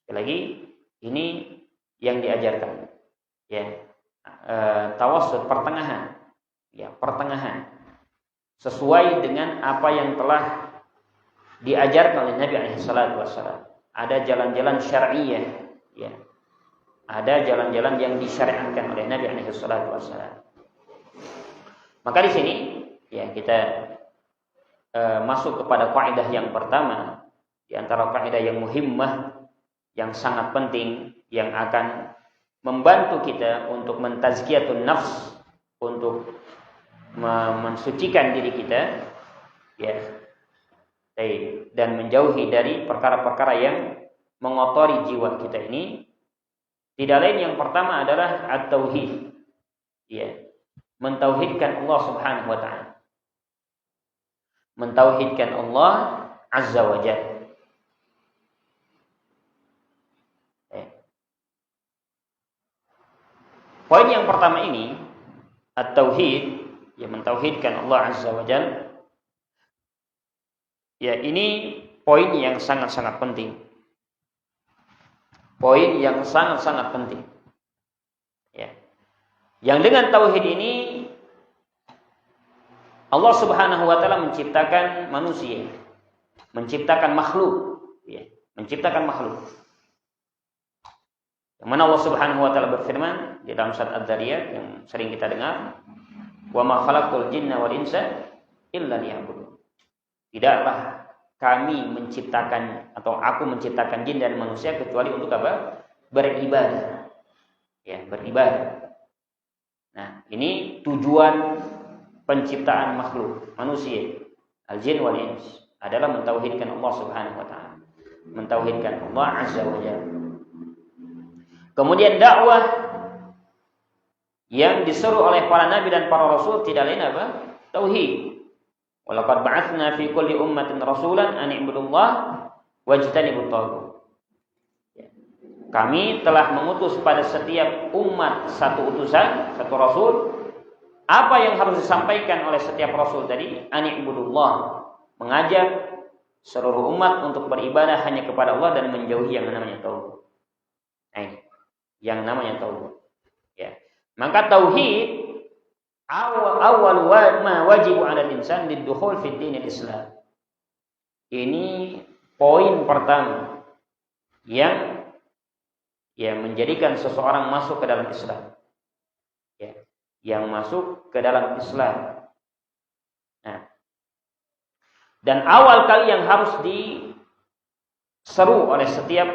[SPEAKER 1] Sekali lagi ini yang diajarkan. Ya. Tawassut pertengahan. Ya, pertengahan. Sesuai dengan apa yang telah diajarkan oleh Nabi SAW. Ada jalan-jalan syar'iyyah, ya. Ada jalan-jalan yang disyariatkan oleh Nabi SAW. Maka di sini ya kita masuk kepada kaidah yang pertama di antara kaidah yang muhimmah, yang sangat penting, yang akan membantu kita untuk mentazkiyatun nafs, untuk mensucikan diri kita, ya. Dan menjauhi dari perkara-perkara yang mengotori jiwa kita ini. Tidak lain yang pertama adalah at-tauhid. Ya. Mentauhidkan Allah Subhanahu wa taala. Mentauhidkan Allah Azza wa Jalla. Poin yang pertama ini, at-tauhid, yang mentauhidkan Allah Azza wa Jalla. Ya, ini poin yang sangat-sangat penting. Poin yang sangat-sangat penting. Ya. Yang dengan tauhid ini Allah Subhanahu wa taala menciptakan manusia, menciptakan makhluk, ya, menciptakan makhluk. Yang mana Allah Subhanahu wa taala berfirman di dalam surat Adz-Dzariyat yang sering kita dengar, "Wa ma khalaqul jinna wal insa illa liya'budun." Tidaklah kami menciptakan atau aku menciptakan jin dan manusia kecuali untuk apa? Beribadah. Ya, beribadah. Nah, ini tujuan penciptaan makhluk manusia, al-jin wal ins, adalah mentauhidkan Allah Subhanahu wa taala. Mentauhidkan Allah Azza wa Jalla. Kemudian dakwah yang disuruh oleh para nabi dan para rasul tidak lain apa? Tauhid. Walaqad ba'atsna fi kulli ummatin rasulan an i'budullaha wajtanibut taghut. Kami telah mengutus pada setiap umat satu utusan, satu rasul, Apa yang harus disampaikan oleh setiap rasul tadi? Ani'budullah, mengajak seluruh umat untuk beribadah hanya kepada Allah dan menjauhi yang namanya tauhid. Yang namanya tauhid. Ya. Maka tauhid awal ma wajibu 'ala al-insan lidukhul fi dinil Islam. Ini poin pertama yang menjadikan seseorang masuk ke dalam Islam. Ya, yang masuk ke dalam Islam. Nah, dan awal kali yang harus diseru oleh setiap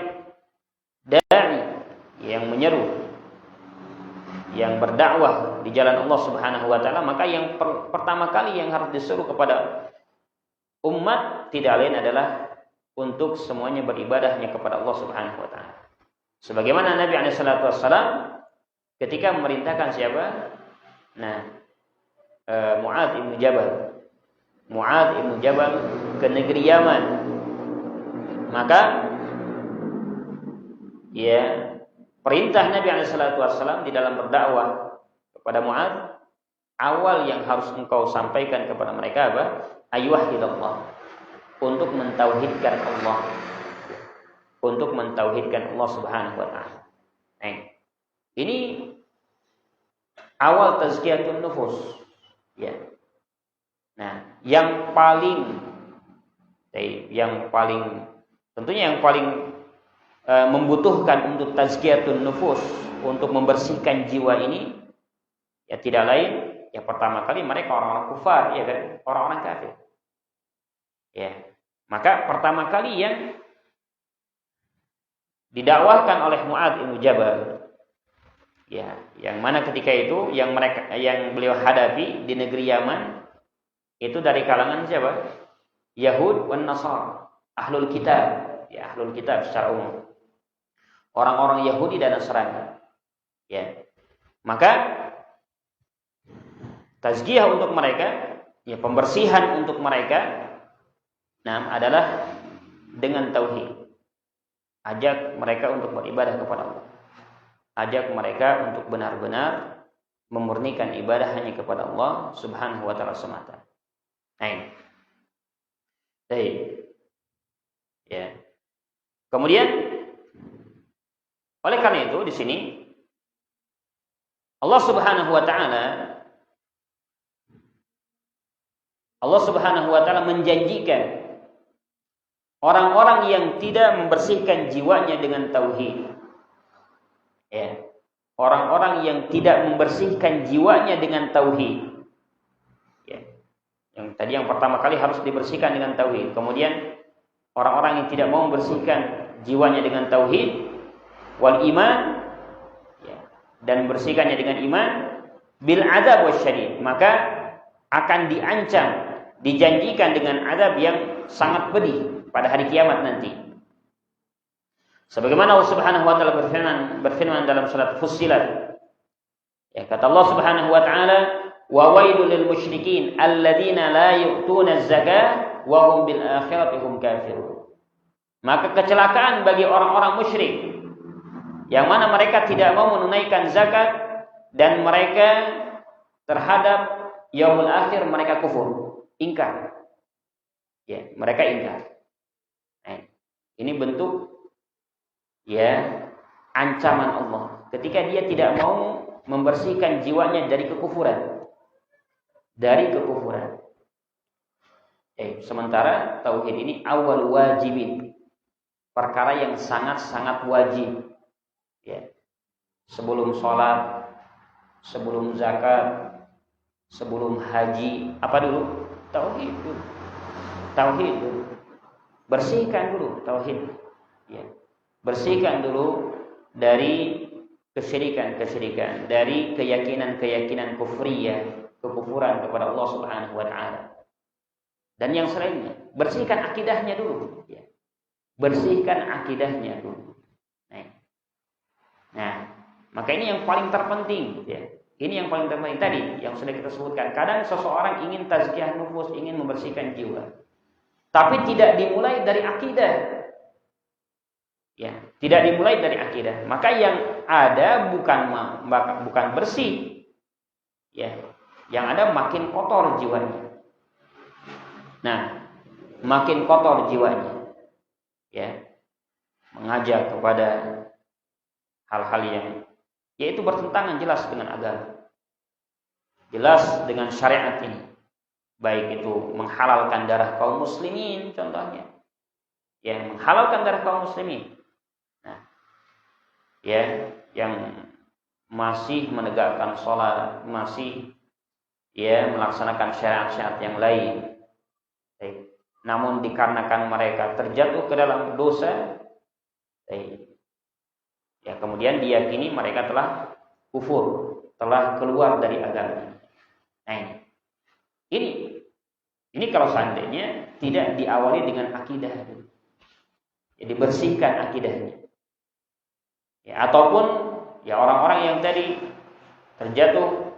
[SPEAKER 1] dai yang menyeru, yang berdakwah di jalan Allah Subhanahu wa taala, maka yang pertama kali yang harus diseru kepada umat tidak lain adalah untuk semuanya beribadah hanya kepada Allah Subhanahu wa taala. Sebagaimana Nabi alaihi salatu wassalam ketika memerintahkan siapa? Mu'adz bin Jabal. Mu'adz bin Jabal ke negeri Yaman. Maka perintah Nabi alaihi salatu wassalam di dalam berdakwah kepada Mu'adz, awal yang harus engkau sampaikan kepada mereka apa? Ayyuhillallah, untuk mentauhidkan Allah. Untuk mentauhidkan Allah Subhanahu wa taala. Ini awal tazkiyatun nufus. Ya. Nah, yang paling tentunya yang paling membutuhkan untuk tazkiyatun nufus, untuk membersihkan jiwa ini, ya tidak lain, ya pertama kali mereka orang-orang kufar, ya kan, orang-orang kafir. Ya. Maka pertama kali yang didakwahkan oleh Mu'adz bin Jabal, ya, yang mana ketika itu yang beliau hadapi di negeri Yaman itu dari kalangan siapa? Yahud wan Nasara, ahlul kitab, ya, ahlul kitab secara umum. Orang-orang Yahudi dan Nasrani. Ya. Maka tazkiyah untuk mereka, ya, pembersihan untuk mereka adalah dengan tauhid. Ajak mereka untuk beribadah kepada Allah. Ajak mereka untuk benar-benar memurnikan ibadah hanya kepada Allah Subhanahu wa taala semata. Baik. Ya. Kemudian oleh karena itu di sini Allah Subhanahu wa taala menjanjikan orang-orang yang tidak membersihkan jiwanya dengan tauhid. Ya. Orang-orang yang tidak membersihkan jiwanya dengan tauhid. Ya. Yang pertama kali harus dibersihkan dengan tauhid. Kemudian orang-orang yang tidak mau membersihkan jiwanya dengan tauhid wal iman, ya, dan membersihkannya dengan iman, bil adzab wasyadid, maka akan diancam, dijanjikan dengan azab yang sangat pedih pada hari kiamat nanti. Sebagaimana Allah Subhanahu wa taala berfirman dalam surat Fussilat. Ya, kata Allah Subhanahu wa taala, "Wa wailul lil musyrikin alladzina la yu'tuna az-zakah wa hum bil akhirati hum kafirun." Maka kecelakaan bagi orang-orang musyrik yang mana mereka tidak mau menunaikan zakat dan mereka terhadap yaumul akhir mereka kufur, ingkar. Ya, mereka ingkar. Ini bentuk, ya, ancaman Allah ketika dia tidak mau membersihkan jiwanya dari kekufuran. Sementara tauhid ini awal wajibin, perkara yang sangat-sangat wajib. Ya. Sebelum sholat, sebelum zakat, sebelum haji, apa dulu? Tauhid dulu. Bersihkan dulu tauhid. Ya. Bersihkan dulu dari kesyirikan, dari keyakinan kufriyah, kekufuran kepada Allah Subhanahu wa taala. Dan yang selainnya, bersihkan akidahnya dulu, ya. Bersihkan akidahnya dulu. Nah, maka ini yang paling terpenting, ya. Ini yang paling terpenting tadi yang sudah kita sebutkan. Kadang seseorang ingin tazkiyah nufus, ingin membersihkan jiwa, tapi tidak dimulai dari akidah. Ya, tidak dimulai dari akidah. Maka yang ada bukan bersih. Ya. Yang ada makin kotor jiwanya. Nah, makin kotor jiwanya. Ya. Mengajak kepada hal-hal yang yaitu bertentangan jelas dengan agama. Jelas dengan syariat ini. Baik itu menghalalkan darah kaum muslimin contohnya. Ya, menghalalkan darah kaum muslimin. Nah, ya, yang masih menegakkan sholat, masih ya melaksanakan syariat-syariat yang lain. Namun dikarenakan mereka terjatuh ke dalam dosa, ya kemudian diyakini mereka telah kufur, telah keluar dari agama. Nah ini kalau seandainya tidak diawali dengan akidah, ya dibersihkan akidahnya, ya ataupun ya orang-orang yang tadi terjatuh,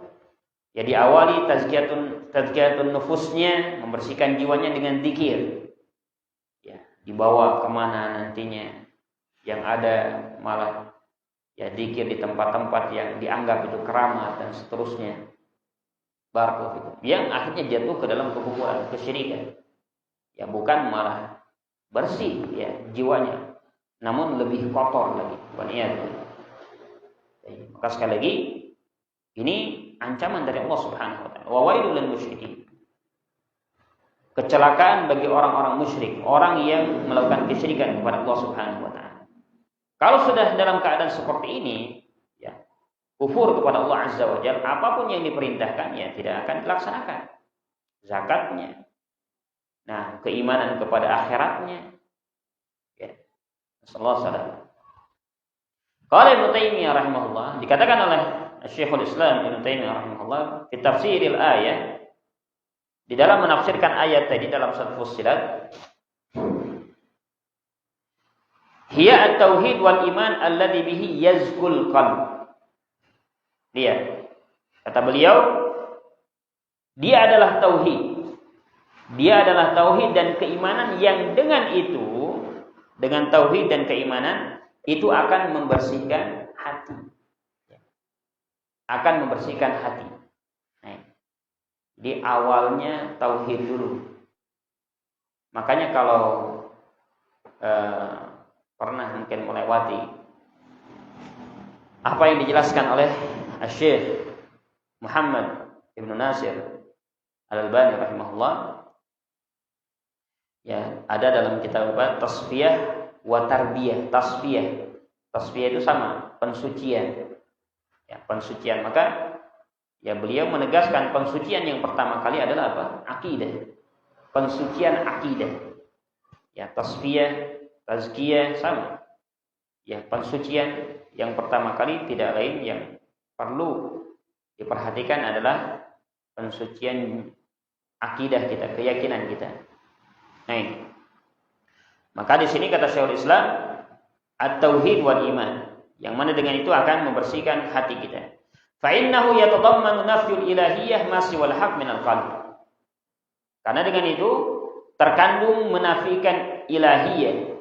[SPEAKER 1] ya diawali tazkiyatun nufusnya, membersihkan jiwanya dengan zikir. Ya, dibawa kemana nantinya yang ada malah ya zikir di tempat-tempat yang dianggap itu keramat dan seterusnya. Barakallahu fikum. Yang akhirnya jatuh ke dalam kekufuran, kesyirikan. Ya bukan malah bersih ya jiwanya, namun lebih kotor lagi. Maka sekali lagi ini ancaman dari Allah Subhanahu wa taala. Wa wailul lil musyrikin. Kecelakaan bagi orang-orang musyrik, orang yang melakukan kesyirikan kepada Allah Subhanahu wa taala. Kalau sudah dalam keadaan seperti ini, ya, kufur kepada Allah Azza wa Jalla, apapun yang diperintahkan ya tidak akan dilaksanakan. Zakatnya. Nah, keimanan kepada akhiratnya. Ya. Sallallahu alaihi wasallam. Qala Ibnu Taimiyah rahimahullah, dikatakan oleh Syekhul Islam Ibnu Taimiyah rahimahullah di tafsiril ayat, di dalam menafsirkan ayat tadi dalam surat Fussilat, hiya at-tauhid wal iman alladhi bihi yazkul qalb. Dia kata beliau, dia adalah tauhid. Dia adalah tauhid dan keimanan yang dengan itu, dengan tauhid dan keimanan itu akan membersihkan hati. Akan membersihkan hati. Nah, di awalnya tauhid dulu. Makanya kalau pernah mungkin melewati apa yang dijelaskan oleh Syekh Muhammad Ibn Nasir Al-Albani rahimahullah, ya ada dalam kitab Tasfiyah wa Tarbiyah. Tasfiyah itu sama pensucian. Ya, pensucian. Maka ya beliau menegaskan pensucian yang pertama kali adalah apa? Akidah. Pensucian akidah. Ya, tasfiyah, tazkiyah sama. Ya, pensucian yang pertama kali tidak lain yang perlu diperhatikan adalah pensucian akidah kita, keyakinan kita. Nah ini. Maka di sini kata Syekhul Islam, at-tauhid wal iman, yang mana dengan itu akan membersihkan hati kita. Fa innahu yatadammanu nafyul ilahiyyah ma siwal haq minal qalb. Karena dengan itu terkandung menafikan ilahiyah,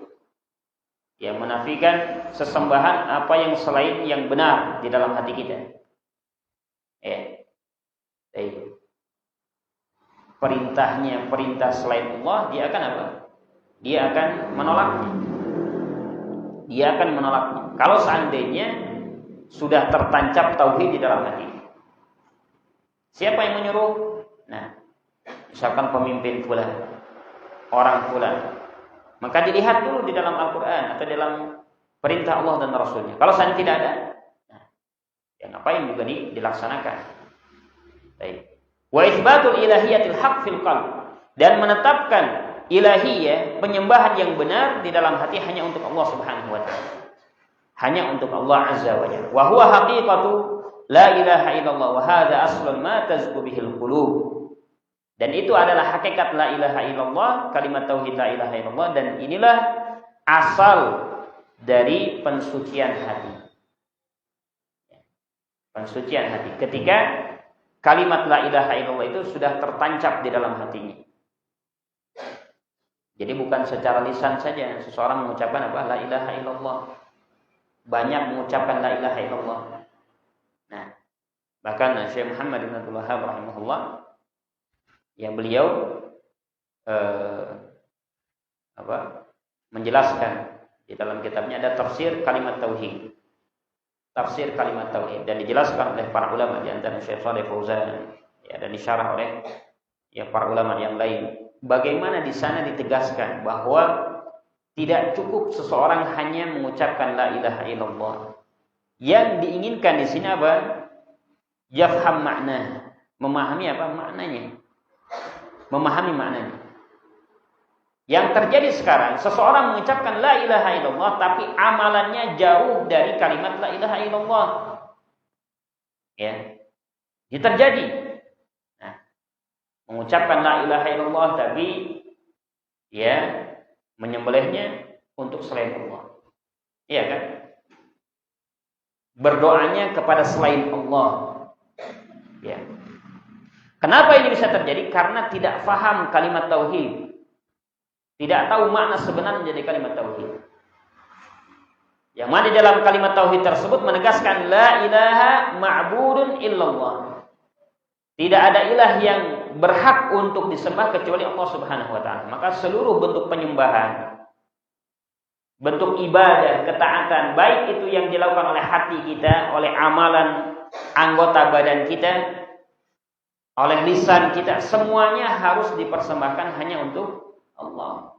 [SPEAKER 1] ya menafikan sesembahan apa yang selain yang benar di dalam hati kita. Perintahnya perintah selain Allah, dia akan apa? Dia akan menolaknya. Dia akan menolaknya. Kalau seandainya sudah tertancap tauhid di dalam hati. Siapa yang menyuruh? Nah, misalkan pemimpin fulan, orang fulan, maka dilihat dulu di dalam Al-Quran atau dalam perintah Allah dan Rasulnya. Kalau seandainya tidak ada, nah, ya ngapain juga dilaksanakan. Baik. Wa itsbatul ilahiyatil haq fil qalb, dan menetapkan ilahiyah, penyembahan yang benar di dalam hati hanya untuk Allah Subhanahu wa taala. Hanya untuk Allah Azza wa Jalla. Wa huwa haqiqatu la ilaha illallah wa hadza aslun ma tazku bihil qulub. Dan itu adalah hakikat la ilaha illallah, kalimat tauhid la ilaha illallah, dan inilah asal dari pensucian hati. Pensucian hati. Ketika kalimat la ilaha illallah itu sudah tertancap di dalam hatinya. Jadi bukan secara lisan saja seseorang mengucapkan apa? La ilaha illallah. Banyak mengucapkan la ilaha illallah. Nah, Bahkan Syekh Muhammad bin Abdul Wahhab rahimahullah, yang beliau menjelaskan di dalam kitabnya ada tafsir kalimat tauhid. Tafsir kalimat tauhid dan dijelaskan oleh para ulama di antara Syekh Shalih Fauzan, ya, dan disyarah oleh para ulama yang lain. Bagaimana di sana ditegaskan bahwa tidak cukup seseorang hanya mengucapkan la ilaha illallah. Yang diinginkan di sini apa? Yafham makna, memahami apa maknanya. Memahami maknanya. Yang terjadi sekarang, seseorang mengucapkan la ilaha illallah tapi amalannya jauh dari kalimat la ilaha illallah. Ya. Ini terjadi. Nah, mengucapkan la ilaha illallah tapi ya menyembelihnya untuk selain Allah. Iya kan? Berdoanya kepada selain Allah. Ya. Kenapa ini bisa terjadi? Karena tidak faham kalimat tauhid. Tidak tahu makna sebenarnya dari kalimat tauhid. Yang mana di dalam kalimat tauhid tersebut menegaskan la ilaha ma'budun illallah. Tidak ada ilah yang berhak untuk disembah kecuali Allah Subhanahu wa taala. Maka seluruh bentuk penyembahan, bentuk ibadah, ketaatan, baik itu yang dilakukan oleh hati kita, oleh amalan anggota badan kita, oleh lisan kita, semuanya harus dipersembahkan hanya untuk Allah.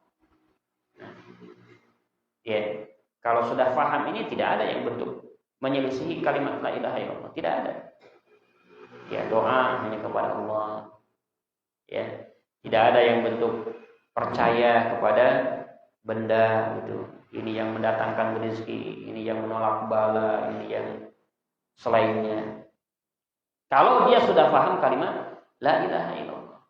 [SPEAKER 1] Ya, kalau sudah paham ini tidak ada yang bentuk menyelisihi kalimat la ilaha illallah, tidak ada. Ya, doa hanya kepada Allah. Ya, tidak ada yang bentuk percaya kepada benda gitu. Ini yang mendatangkan rezeki, ini yang menolak bala, ini yang selainnya. Kalau dia sudah paham kalimat la ilaha illallah.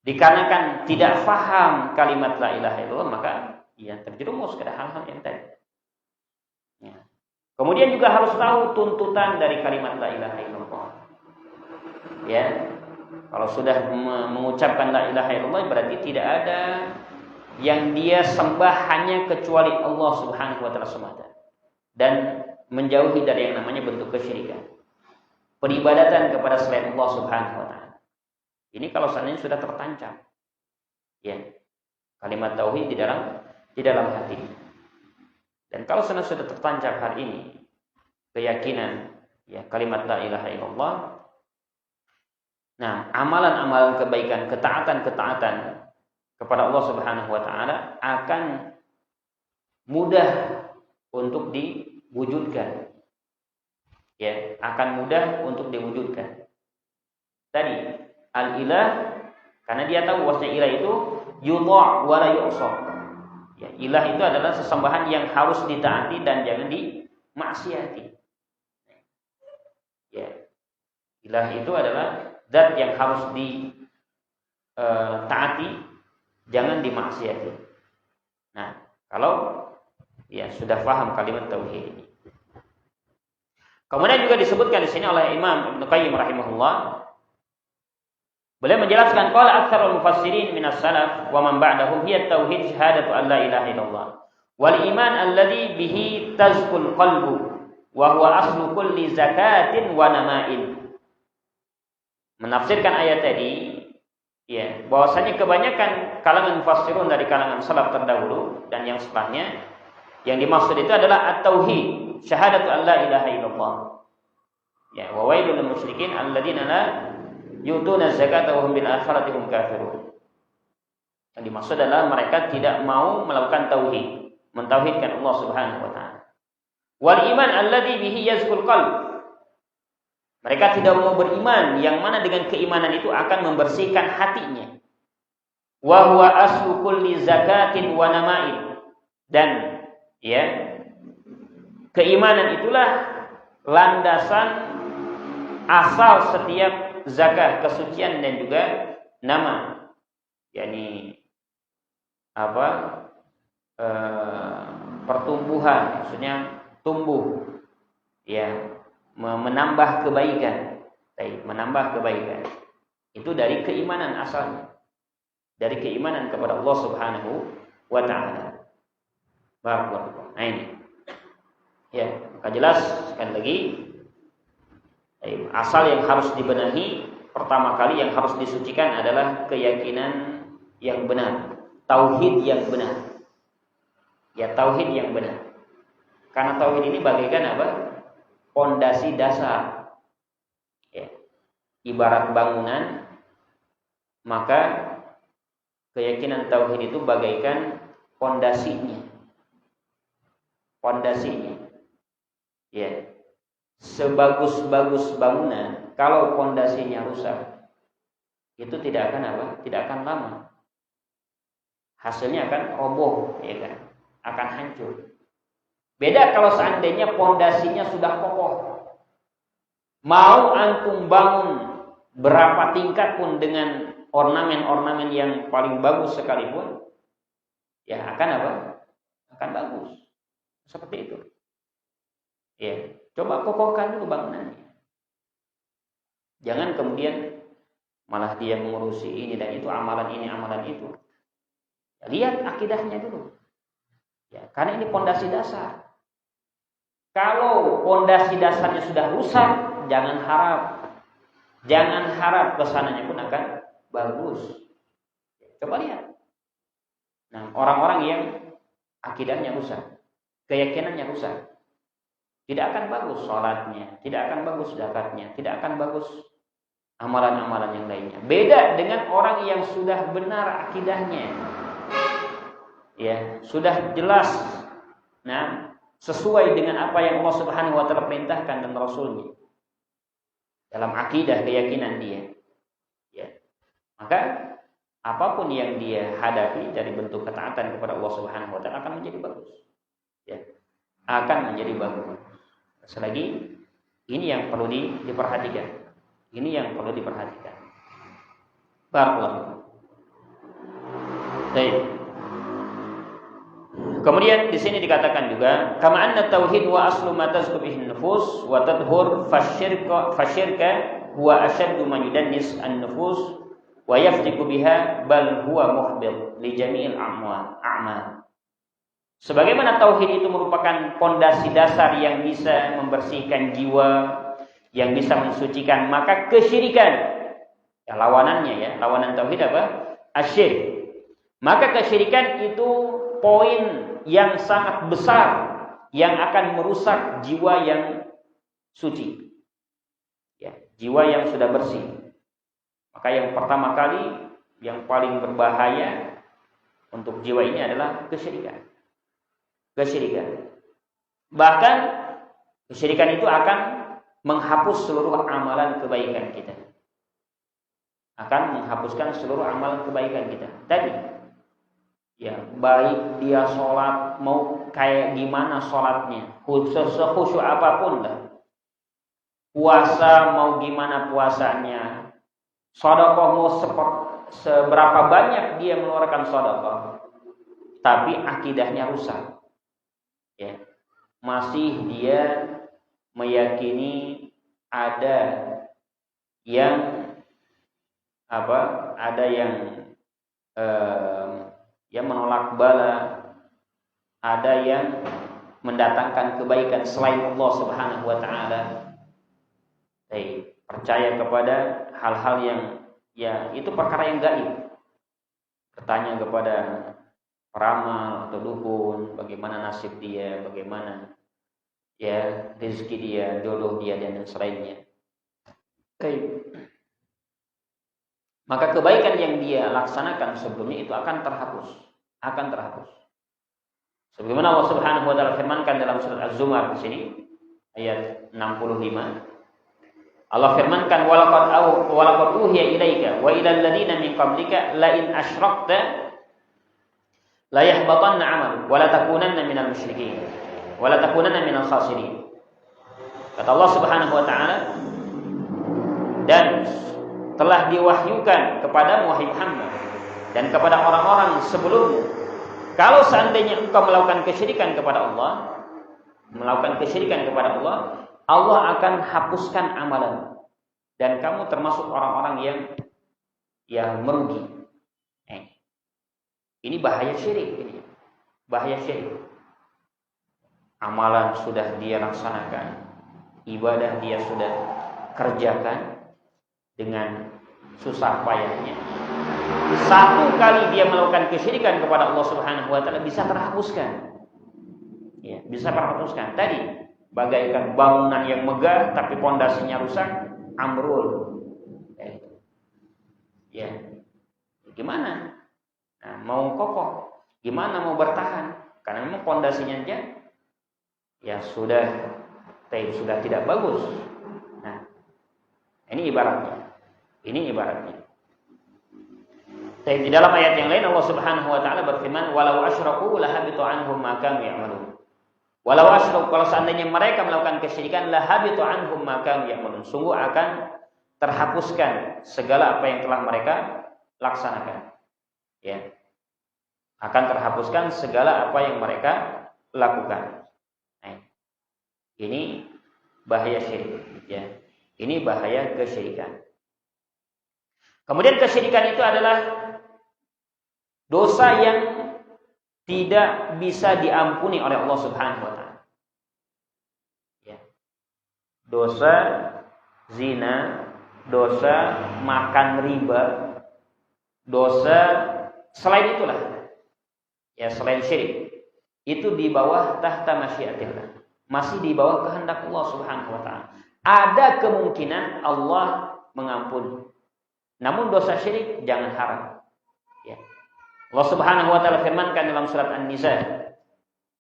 [SPEAKER 1] Dikarenakan tidak faham kalimat la ilaha illallah, maka ia terjerumus ke hal-hal yang tadi. Ya. Kemudian juga harus tahu tuntutan dari kalimat la ilaha illallah. Ya. Kalau sudah mengucapkan la ilaha illallah berarti tidak ada yang dia sembah hanya kecuali Allah Subhanahu wa taala semata. Dan menjauhi dari yang namanya bentuk kesyirikan. Peribadatan kepada selain Allah Subhanahu wa taala. Ini kalau seandainya sudah tertancap, ya, kalimat tauhid di dalam hati. Dan kalau sudah tertancap hal ini, keyakinan, ya, kalimat la ilaha illallah, nah, amalan-amalan kebaikan, ketaatan kepada Allah Subhanahu wa taala akan mudah untuk diwujudkan. Ya, akan mudah untuk diwujudkan. Tadi al-ilah, karena dia tahu bahwasanya ilah itu yudha' wa la yu'sa. Ya, ilah itu adalah sesembahan yang harus ditaati dan jangan dimaksiati. Ya. Ilah itu adalah zat yang harus ditaati, jangan dimaksiati. Nah, kalau ya sudah paham kalimat tauhid ini. Kemudian juga disebutkan di sini oleh Imam Ibnu Qayyim rahimahullah. Beliau menjelaskan qala aktsarul mufassirin minas salaf wa man ba'dahum hiya tauhid syahadatu an la ilaha illallah wal iman alladhi bihi tazkul qalbu wa huwa aslu kulli zakatin wa nama'in. Menafsirkan ayat tadi, ya, bahwasanya kebanyakan kalangan mufassirun dari kalangan salaf terdahulu dan yang setelahnya, yang dimaksud itu adalah at-tauhid, syahadatu an la ilaha illallah. Ya, wa wailul lil musyrikin alladzina la yutuna zakata wa hum bil akhirati hum kafirun. Yang dimaksud adalah mereka tidak mau melakukan tauhid, mentauhidkan Allah Subhanahu wa taala. Wal iman alladzi bihi yazkul qalb. Mereka tidak mau beriman yang mana dengan keimanan itu akan membersihkan hatinya. Wa huwa aslu kulli zakatin wa nama'in. Dan ya, keimanan itulah landasan asal setiap zakat, kesucian dan juga nama. yakni pertumbuhan, maksudnya tumbuh, ya, menambah kebaikan, menambah kebaikan. Itu dari keimanan asalnya, dari keimanan kepada Allah Subhanahu wa taala. Barakallahu. Nah ini, ya, maka jelas sekali lagi Asal yang harus dibenahi, pertama kali yang harus disucikan adalah keyakinan yang benar, tauhid yang benar. Ya, tauhid yang benar. Karena tauhid ini bagaikan apa? Pondasi dasar. Ya. Ibarat bangunan, maka keyakinan tauhid itu bagaikan pondasinya. Pondasinya. Ya. Sebagus-bagus bangunan, kalau pondasinya rusak, itu tidak akan apa? Tidak akan lama. Hasilnya akan roboh, ya kan? Akan hancur. Beda kalau seandainya pondasinya sudah kokoh. Mau antum bangun berapa tingkat pun dengan ornamen-ornamen yang paling bagus sekalipun, ya akan apa? Akan bagus. Seperti itu. Ya, coba kokohkan dulu bangunannya. Jangan kemudian malah dia mengurusi ini dan itu, amalan ini, amalan itu. Ya, lihat akidahnya dulu. Ya, karena ini pondasi dasar. Kalau pondasi dasarnya sudah rusak, jangan harap kesananya pun akan bagus. Coba lihat. Nah, orang-orang yang akidahnya rusak, keyakinannya rusak, tidak akan bagus sholatnya, tidak akan bagus zakatnya, tidak akan bagus amalan-amalan yang lainnya. Beda dengan orang yang sudah benar akidahnya, ya sudah jelas, nah sesuai dengan apa yang Allah Subhanahu Wa Taala perintahkan dan Rasulnya dalam akidah keyakinan dia. Ya, maka apapun yang dia hadapi dari bentuk ketaatan kepada Allah Subhanahu Wa Taala akan menjadi bagus. Ya, akan menjadi bagus. Selagi ini yang perlu diperhatikan. Ini yang perlu diperhatikan. Barakallahu. Baik. Kemudian di sini dikatakan juga, kama anna tauhid wa aslu ma tazku bihi nufus wa tadhur fasyirka huwa ashaddu ma yudannis an-nufus wa yaftiku biha bal huwa muhbil li jami'il a'mal. Sebagaimana tauhid itu merupakan pondasi dasar yang bisa membersihkan jiwa, yang bisa mensucikan, maka kesyirikan, ya lawanannya, lawanan tauhid apa? Asyirk. Maka kesyirikan itu poin yang sangat besar yang akan merusak jiwa yang suci. Ya, jiwa yang sudah bersih. Maka yang pertama kali yang paling berbahaya untuk jiwa ini adalah kesyirikan. Kesyirikan. Bahkan kesyirikan itu akan menghapus seluruh amalan kebaikan kita. Akan menghapuskan seluruh amalan kebaikan kita. Tadi, ya baik dia sholat mau kayak gimana sholatnya, khusyuk apapun lah. Puasa mau gimana puasanya, sedekah mau seberapa banyak dia mengeluarkan sedekah, tapi akidahnya rusak. Ya, masih dia meyakini ada yang yang menolak bala, ada yang mendatangkan kebaikan selain Allah Subhanahu Wa Taala. Percaya kepada hal-hal yang ya itu perkara yang gaib. Bertanya kepada peramal atau dukun, bagaimana nasib dia, bagaimana ya rezeki dia, jodoh dia dan selainnya. Maka kebaikan yang dia laksanakan sebelumnya itu akan terhapus. Sebagaimana Allah Subhanahu wa taala firmankan dalam surat Az-Zumar di sini ayat 65. Allah firmankan walaqad uhiya ilaika wa ilal ladina min qablika la in asyrakta la yahbatanna 'amalu wa la takunanna minal musyrikin wa la takunanna minal khasirin. Kata Allah Subhanahu wa taala, dan telah diwahyukan kepada Muhammad dan kepada orang-orang sebelummu, kalau seandainya engkau melakukan kesyirikan kepada Allah, Allah akan hapuskan amalan dan kamu termasuk orang-orang yang merugi. Ini bahaya syirik, bahaya syirik. Amalan sudah dia laksanakan, ibadah dia sudah kerjakan dengan susah payahnya, satu kali dia melakukan kesyirikan kepada Allah Subhanahu wa taala bisa terhapuskan. Ya, bisa terhapuskan. Tadi bagaikan bangunan yang megah tapi pondasinya rusak, ambrul. Ya. Gimana? Nah, mau kokoh, gimana mau bertahan? Karena memang pondasinya aja ya sudah tidak bagus. Nah, ini ibaratnya. Di dalam ayat yang lain Allah Subhanahu wa taala berfirman, "Walau asyraku lahabitu anhum ma kanu ya'malun." Walau asyraku, kalau seandainya mereka melakukan kesyirikan, lahabitu anhum ma kanu ya'malun. Sungguh akan terhapuskan segala apa yang telah mereka laksanakan. Ya. Akan terhapuskan segala apa yang mereka lakukan. Nah, ini bahaya syirik, ya. Ini bahaya kesyirikan. Kemudian kesyirikan itu adalah dosa yang tidak bisa diampuni oleh Allah Subhanahu wa taala. Ya. Dosa zina, dosa makan riba, dosa selain itulah. Ya, selain syirik. Itu di bawah tahta masyiatillah. Masih di bawah kehendak Allah Subhanahu wa taala. Ada kemungkinan Allah mengampuni. Namun dosa syirik jangan harap. Ya. Allah Subhanahu wa taala firmankan dalam surat An-Nisa,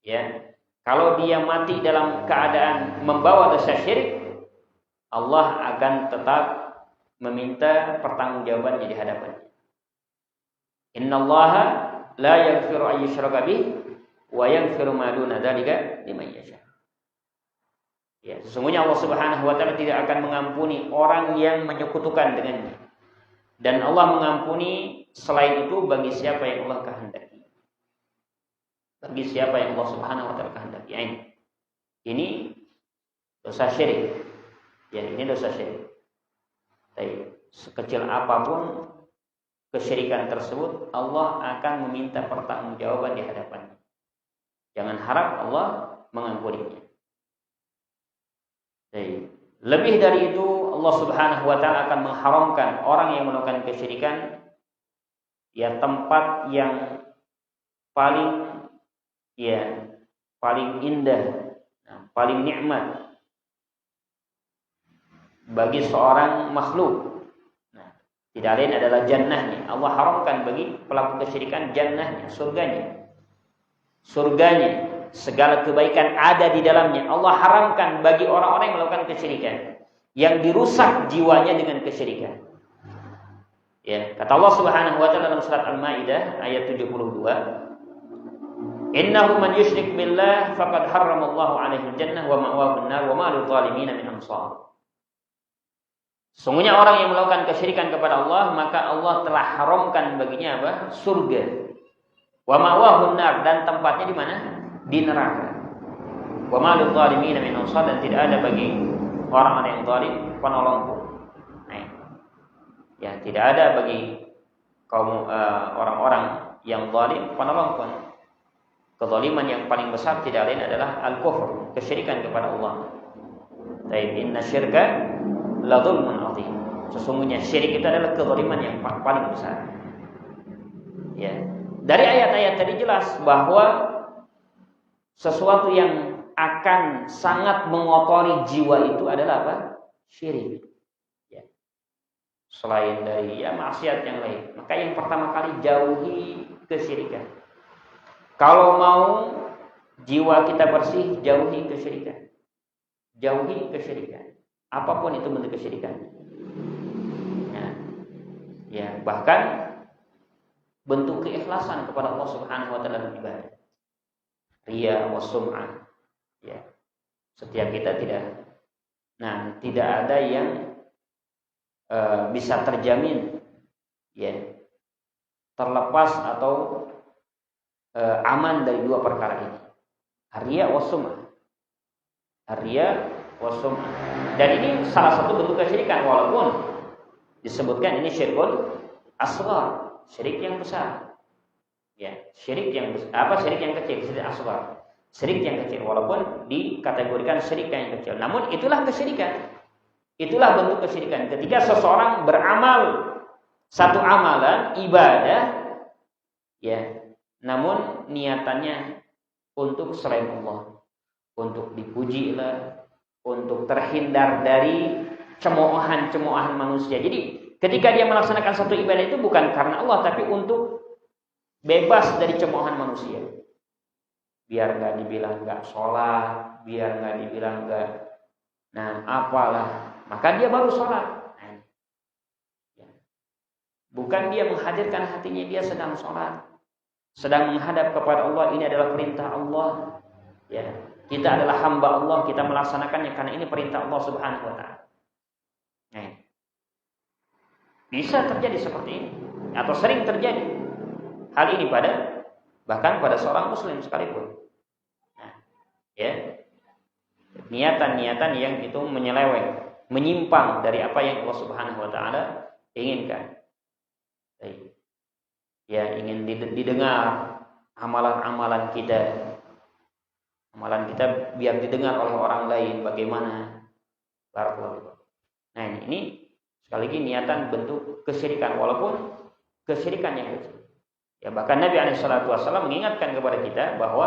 [SPEAKER 1] ya, kalau dia mati dalam keadaan membawa dosa syirik, Allah akan tetap meminta pertanggungjawabannya di hadapannya. Innallaha la yaghfiru an yushraka bih wa yaghfiru ma duna dzalika liman yasha. Ya, sesungguhnya Allah Subhanahu wa taala tidak akan mengampuni orang yang menyekutukan dengannya. Dan Allah mengampuni selain itu bagi siapa yang Allah kehendaki. Bagi siapa yang Allah Subhanahu wa taala kehendaki. Ini dosa syirik. Ya, ini dosa syirik. Tapi sekecil apapun kesyirikan tersebut, Allah akan meminta pertanggungjawaban di hadapannya. Jangan harap Allah mengampuninya. Jadi, lebih dari itu, Allah Subhanahu wa taala akan mengharamkan orang yang melakukan kesyirikan ya tempat yang paling indah, paling nikmat bagi seorang makhluk. Nah, tidak lain adalah jannahnya. Allah haramkan bagi pelaku kesyirikan jannahnya, surganya, segala kebaikan ada di dalamnya. Allah haramkan bagi orang-orang yang melakukan kesyirikan, yang dirusak jiwanya dengan kesyirikan. Ya, kata Allah Subhanahu wa taala dalam surat Al-Maidah ayat 72, "Innahu man yusyrik billah faqad harramallahu 'alaihi al-jannah wa ma'wahu an-nar wa ma lil-zalimin min ansar." Sungguhnya orang yang melakukan kesyirikan kepada Allah, maka Allah telah haramkan baginya apa? Surga. Wa ma'wahu an-nar, dan tempatnya di mana? Di neraka. Wa ma lil-zalimin min ansar, dan tidak ada bagi orang-orang yang zalim penolong pun. Ya, tidak ada bagi kaum orang-orang yang zalim penolong pun. Kezaliman yang paling besar tidak lain adalah al-kufr, kesyirikan kepada Allah. Inna syirka la dzulmun adzim. Sesungguhnya syirik itu adalah kezaliman yang paling besar. Ya. Dari ayat-ayat tadi jelas bahwa sesuatu yang akan sangat mengotori jiwa itu adalah apa? Syirik. Ya. Selain dari maksiat yang lain. Maka yang pertama kali jauhi kesyirikan. Kalau mau jiwa kita bersih, jauhi kesyirikan. Jauhi kesyirikan. Apapun itu bentuk kesyirikan. Ya, bahkan bentuk keikhlasan kepada Allah Subhanahu wa taala dalam ibadah. Riya wa sum'ah. Ya. Setiap kita tidak ada yang bisa terjamin ya terlepas atau aman dari dua perkara ini. Riya wa sum'ah. Riya wa sum'ah. Dan ini salah satu bentuk kesyirikan, walaupun disebutkan ini syirkul asghar, syirik yang besar. Ya, syirik yang syirik yang kecil, syirik asghar. Syirik yang kecil, walaupun dikategorikan syirik yang kecil. Namun itulah kesyirikan. Itulah bentuk kesyirikan. Ketika seseorang beramal satu amalan ibadah, ya, namun niatannya untuk selain Allah, untuk dipuji lah, untuk terhindar dari cemoohan-cemoohan manusia. Jadi ketika dia melaksanakan satu ibadah itu bukan karena Allah, tapi untuk bebas dari cemoohan manusia. Biar nggak dibilang nggak sholat, biar nggak dibilang nggak, nah apalah, maka dia baru sholat. Bukan dia menghadirkan hatinya dia sedang sholat, sedang menghadap kepada Allah. Ini adalah perintah Allah. Ya, kita adalah hamba Allah, kita melaksanakannya karena ini perintah Allah Subhanahu Wa Taala. Nah, bisa terjadi seperti ini, atau sering terjadi hal ini bahkan pada seorang Muslim sekalipun. Nah, ya, niatan-niatan yang itu menyeleweng, menyimpang dari apa yang Allah Subhanahu Wa Taala inginkan. Ya, ingin didengar amalan-amalan kita, biar didengar oleh orang lain. Bagaimana? Barakallahu. Nah, ini sekali lagi niatan bentuk kesyirikan, walaupun kesyirikan yang kecil. Ya, bahkan Nabi SAW mengingatkan kepada kita bahwa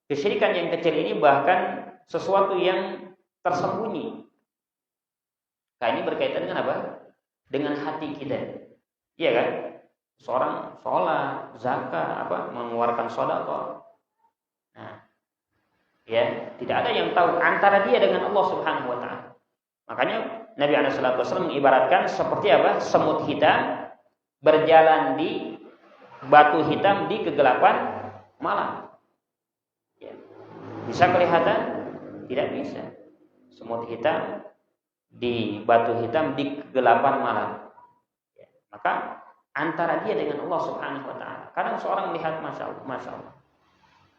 [SPEAKER 1] kesyirikan yang kecil ini bahkan sesuatu yang tersembunyi. Nah, ini berkaitan dengan apa? Dengan hati kita. Iya kan? Seorang sholat, zakat, mengeluarkan sedekah. Nah, ya, tidak ada yang tahu antara dia dengan Allah Subhanahu Wa Taala. Makanya Nabi SAW mengibaratkan seperti apa? Semut hitam berjalan di batu hitam di kegelapan malam. Ya. Bisa kelihatan? Tidak bisa. Semut hitam di batu hitam di kegelapan malam. Ya. Maka antara dia dengan Allah Subhanahu Wa Taala. Kadang seorang melihat masya Allah,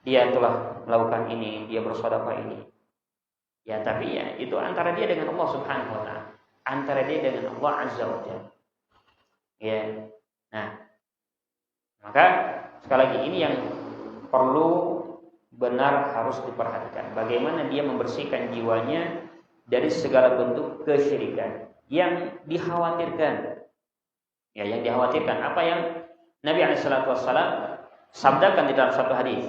[SPEAKER 1] dia telah melakukan ini, dia bersedekah ini. Ya, tapi ya itu antara dia dengan Allah Subhanahu Wa Taala, antara dia dengan Allah Azza wa Jalla. Ya, nah, maka sekali lagi ini yang perlu benar harus diperhatikan. Bagaimana dia membersihkan jiwanya dari segala bentuk kesyirikan yang dikhawatirkan. Ya, yang dikhawatirkan apa yang Nabi SAW sabdakan di dalam satu hadis.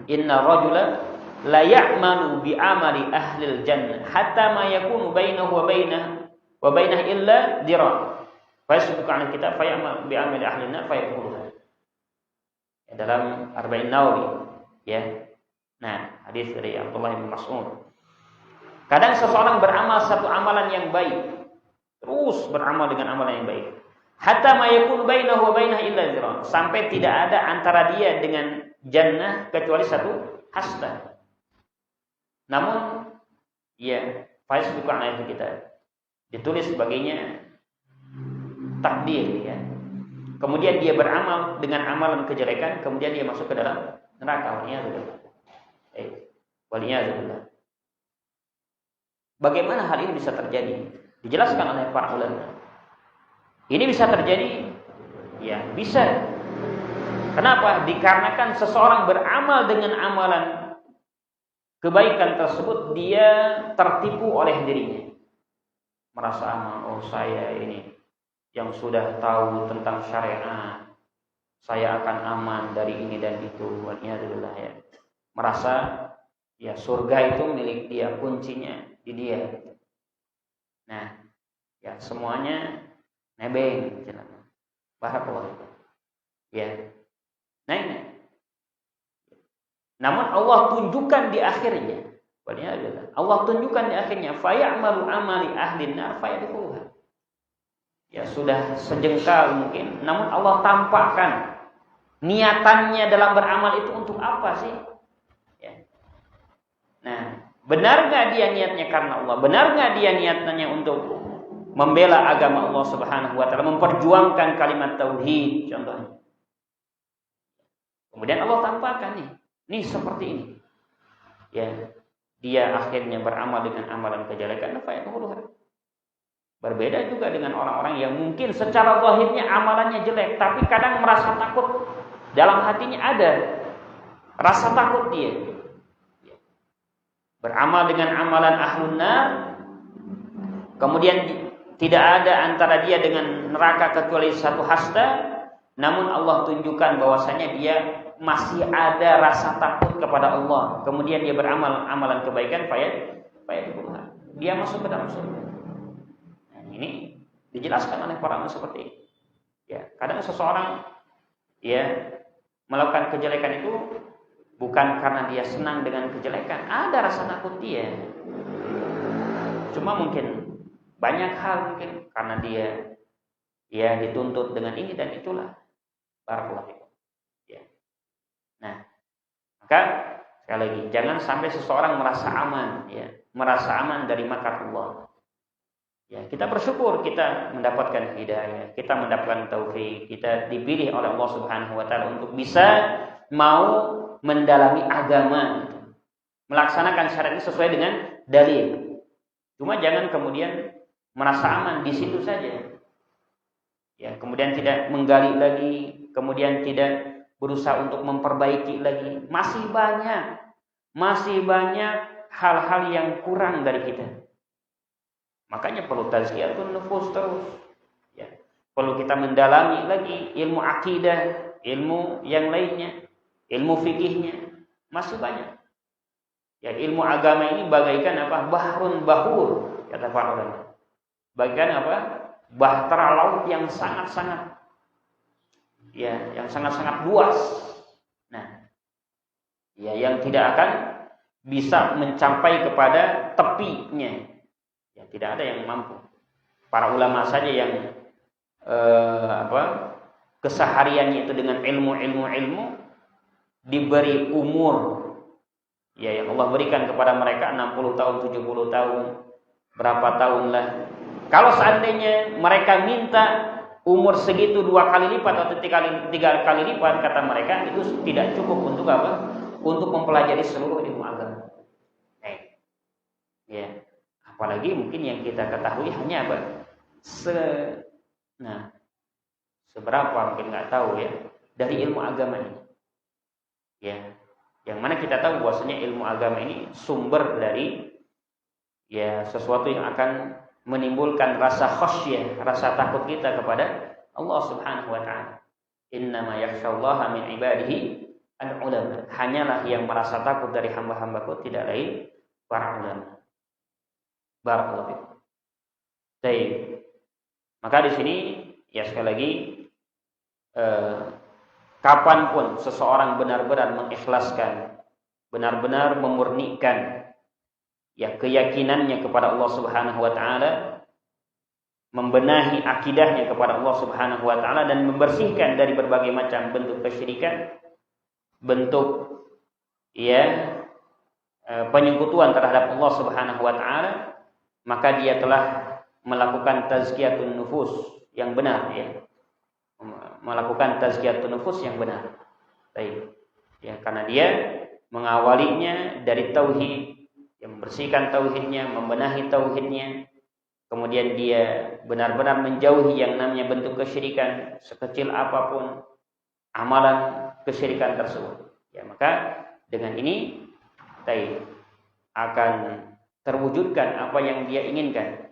[SPEAKER 1] Inna rajula la ya'malu bi amali ahlil jannah hatta ma yakunu bainahu wa bainah illa dira. Fa yasbiqu an kitab fa ya'mal bi amali ahlin nar fa yaquluha. Ya, dalam Arba'in Nawawi, ya. Nah, hadis dari Abdullah bin Mas'ud. Kadang seseorang beramal satu amalan yang baik, terus beramal dengan amalan yang baik. Hatta ma yakunu bainahu wa bainah illa zira, sampai tidak ada antara dia dengan jannah kecuali satu hasta. Namun ya, faiz bukan ayat kita ditulis sebagainya takdir, ya. Kemudian dia beramal dengan amalan kejelekan, kemudian dia masuk ke dalam neraka. Waliyadzubillah. Bagaimana hal ini bisa terjadi? Dijelaskan oleh para ulama. Ini bisa terjadi, ya bisa. Kenapa? Dikarenakan seseorang beramal dengan amalan kebaikan tersebut, dia tertipu oleh dirinya. Merasa aman, oh saya ini yang sudah tahu tentang syariat, saya akan aman dari ini dan itu. Waliyadzubillah, ya. Merasa ya surga itu milik dia, kuncinya di dia. Nah, ya semuanya nebeng, barakallahu. Ya. Nah ini. Namun Allah tunjukkan di akhirnya, Allah tunjukkan di akhirnya, fayamalu amali ahlin nar fayadkhuluha. Ya sudah sejengkal mungkin, namun Allah tampakkan niatannya dalam beramal itu untuk apa sih? Ya. Nah, benar nggak dia niatnya karena Allah? Benar nggak dia niatnya untuk membela agama Allah Subhanahu wa Ta'ala, memperjuangkan kalimat tauhid contohnya. Kemudian Allah tampakkan nih seperti ini. Ya, dia akhirnya beramal dengan amalan kejelekan, berbeda juga dengan orang-orang yang mungkin secara zahirnya amalannya jelek, tapi kadang merasa takut, dalam hatinya ada rasa takut dia. Beramal dengan amalan ahlun nar, kemudian tidak ada antara dia dengan neraka kecuali satu hasta, namun Allah tunjukkan bahwasanya dia masih ada rasa takut kepada Allah, kemudian dia beramal amalan kebaikan, dia masuk ke dalam surga. Nah, ini dijelaskan oleh para ulama seperti ini. Ya, kadang seseorang ya melakukan kejelekan itu bukan karena dia senang dengan kejelekan, ada rasa takut dia. Cuma mungkin banyak hal mungkin karena dia ya dituntut dengan ini dan itulah. Barakallahu fikum. Ya. Nah, maka sekali lagi jangan sampai seseorang merasa aman, ya, merasa aman dari makar Allah. Ya, kita bersyukur kita mendapatkan hidayah, kita mendapatkan taufik, kita dipilih oleh Allah Subhanahu wa taala untuk bisa mau mendalami agama, melaksanakan syariat ini sesuai dengan dalil. Cuma jangan kemudian merasa aman di situ saja. Ya, kemudian tidak menggali lagi, kemudian tidak berusaha untuk memperbaiki lagi. Masih banyak hal-hal yang kurang dari kita. Makanya perlu tazkiyatun nufus terus. Ya, perlu kita mendalami lagi ilmu akidah, ilmu yang lainnya, ilmu fikihnya. Masih banyak. Ya, ilmu agama ini bagaikan apa? Bahrun bahur, kata para ulama. Bagaikan apa? Bahtera laut yang sangat-sangat luas. Nah, ya yang tidak akan bisa mencapai kepada tepinya. Ya, tidak ada yang mampu. Para ulama saja yang kesehariannya itu dengan ilmu diberi umur, ya yang Allah berikan kepada mereka 60 tahun, 70 tahun, berapa tahun lah. Kalau seandainya mereka minta umur segitu 2 kali lipat atau 3 kali lipat, kata mereka itu tidak cukup untuk apa? Untuk mempelajari seluruh ilmu agama. Ya, apalagi mungkin yang kita ketahui hanya apa? Seberapa mungkin nggak tahu ya dari ilmu agama ini. Ya, yang mana kita tahu bahwasanya ilmu agama ini sumber dari ya sesuatu yang akan menimbulkan rasa khasyah, rasa takut kita kepada Allah Subhanahu wa taala. Innama yakhsyallaha min ibadihi al-ulama. Hanyalah yang merasa takut dari hamba-hambaku tidak lain para ulama. Barakallahu fikum. Baik. Maka di sini ya sekali lagi kapanpun seseorang benar-benar mengikhlaskan, benar-benar memurnikan ya keyakinannya kepada Allah Subhanahu wa taala, membenahi akidahnya kepada Allah Subhanahu wa taala dan membersihkan dari berbagai macam bentuk kesyirikan, bentuk ya penyekutuan terhadap Allah Subhanahu wa taala, maka dia telah melakukan tazkiyatun nufus yang benar ya. Melakukan tazkiyatun nufus yang benar. Baik. Ya, karena dia mengawalinya dari tauhid, yang membersihkan tauhidnya, membenahi tauhidnya, kemudian dia benar-benar menjauhi yang namanya bentuk kesyirikan sekecil apapun amalan kesyirikan tersebut. Ya, maka dengan ini akan terwujudkan apa yang dia inginkan,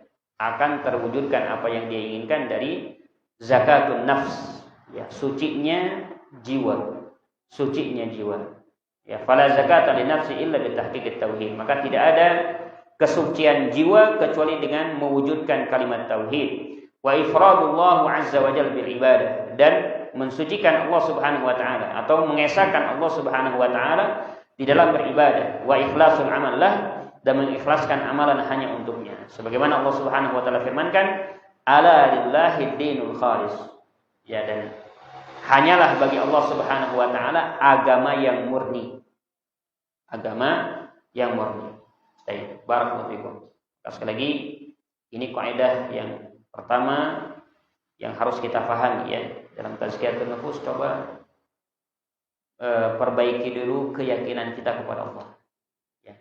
[SPEAKER 1] dari zakatun nafs, ya sucinya jiwa. Ya, fala zakata li nafsi illa bi tahqiqit tauhid. Maka tidak ada kesucian jiwa kecuali dengan mewujudkan kalimat tauhid. Wa ifradullah azza wa jalla bil ibadah, dan mensucikan Allah Subhanahu wa taala atau mengesahkan Allah Subhanahu wa taala di dalam beribadah. Wa ikhlasul amal lah, dan mengikhlaskan amalan hanya untuknya. Sebagaimana Allah Subhanahu wa taala firmankan, ala lillahi dinul khalis. Ya, dan hanyalah bagi Allah Subhanahu wa taala agama yang murni. Baik, barakallahu fikum. Sekali lagi, ini kaidah yang pertama yang harus kita pahami ya dalam tazkiyatun nufus. Coba perbaiki dulu keyakinan kita kepada Allah. Ya.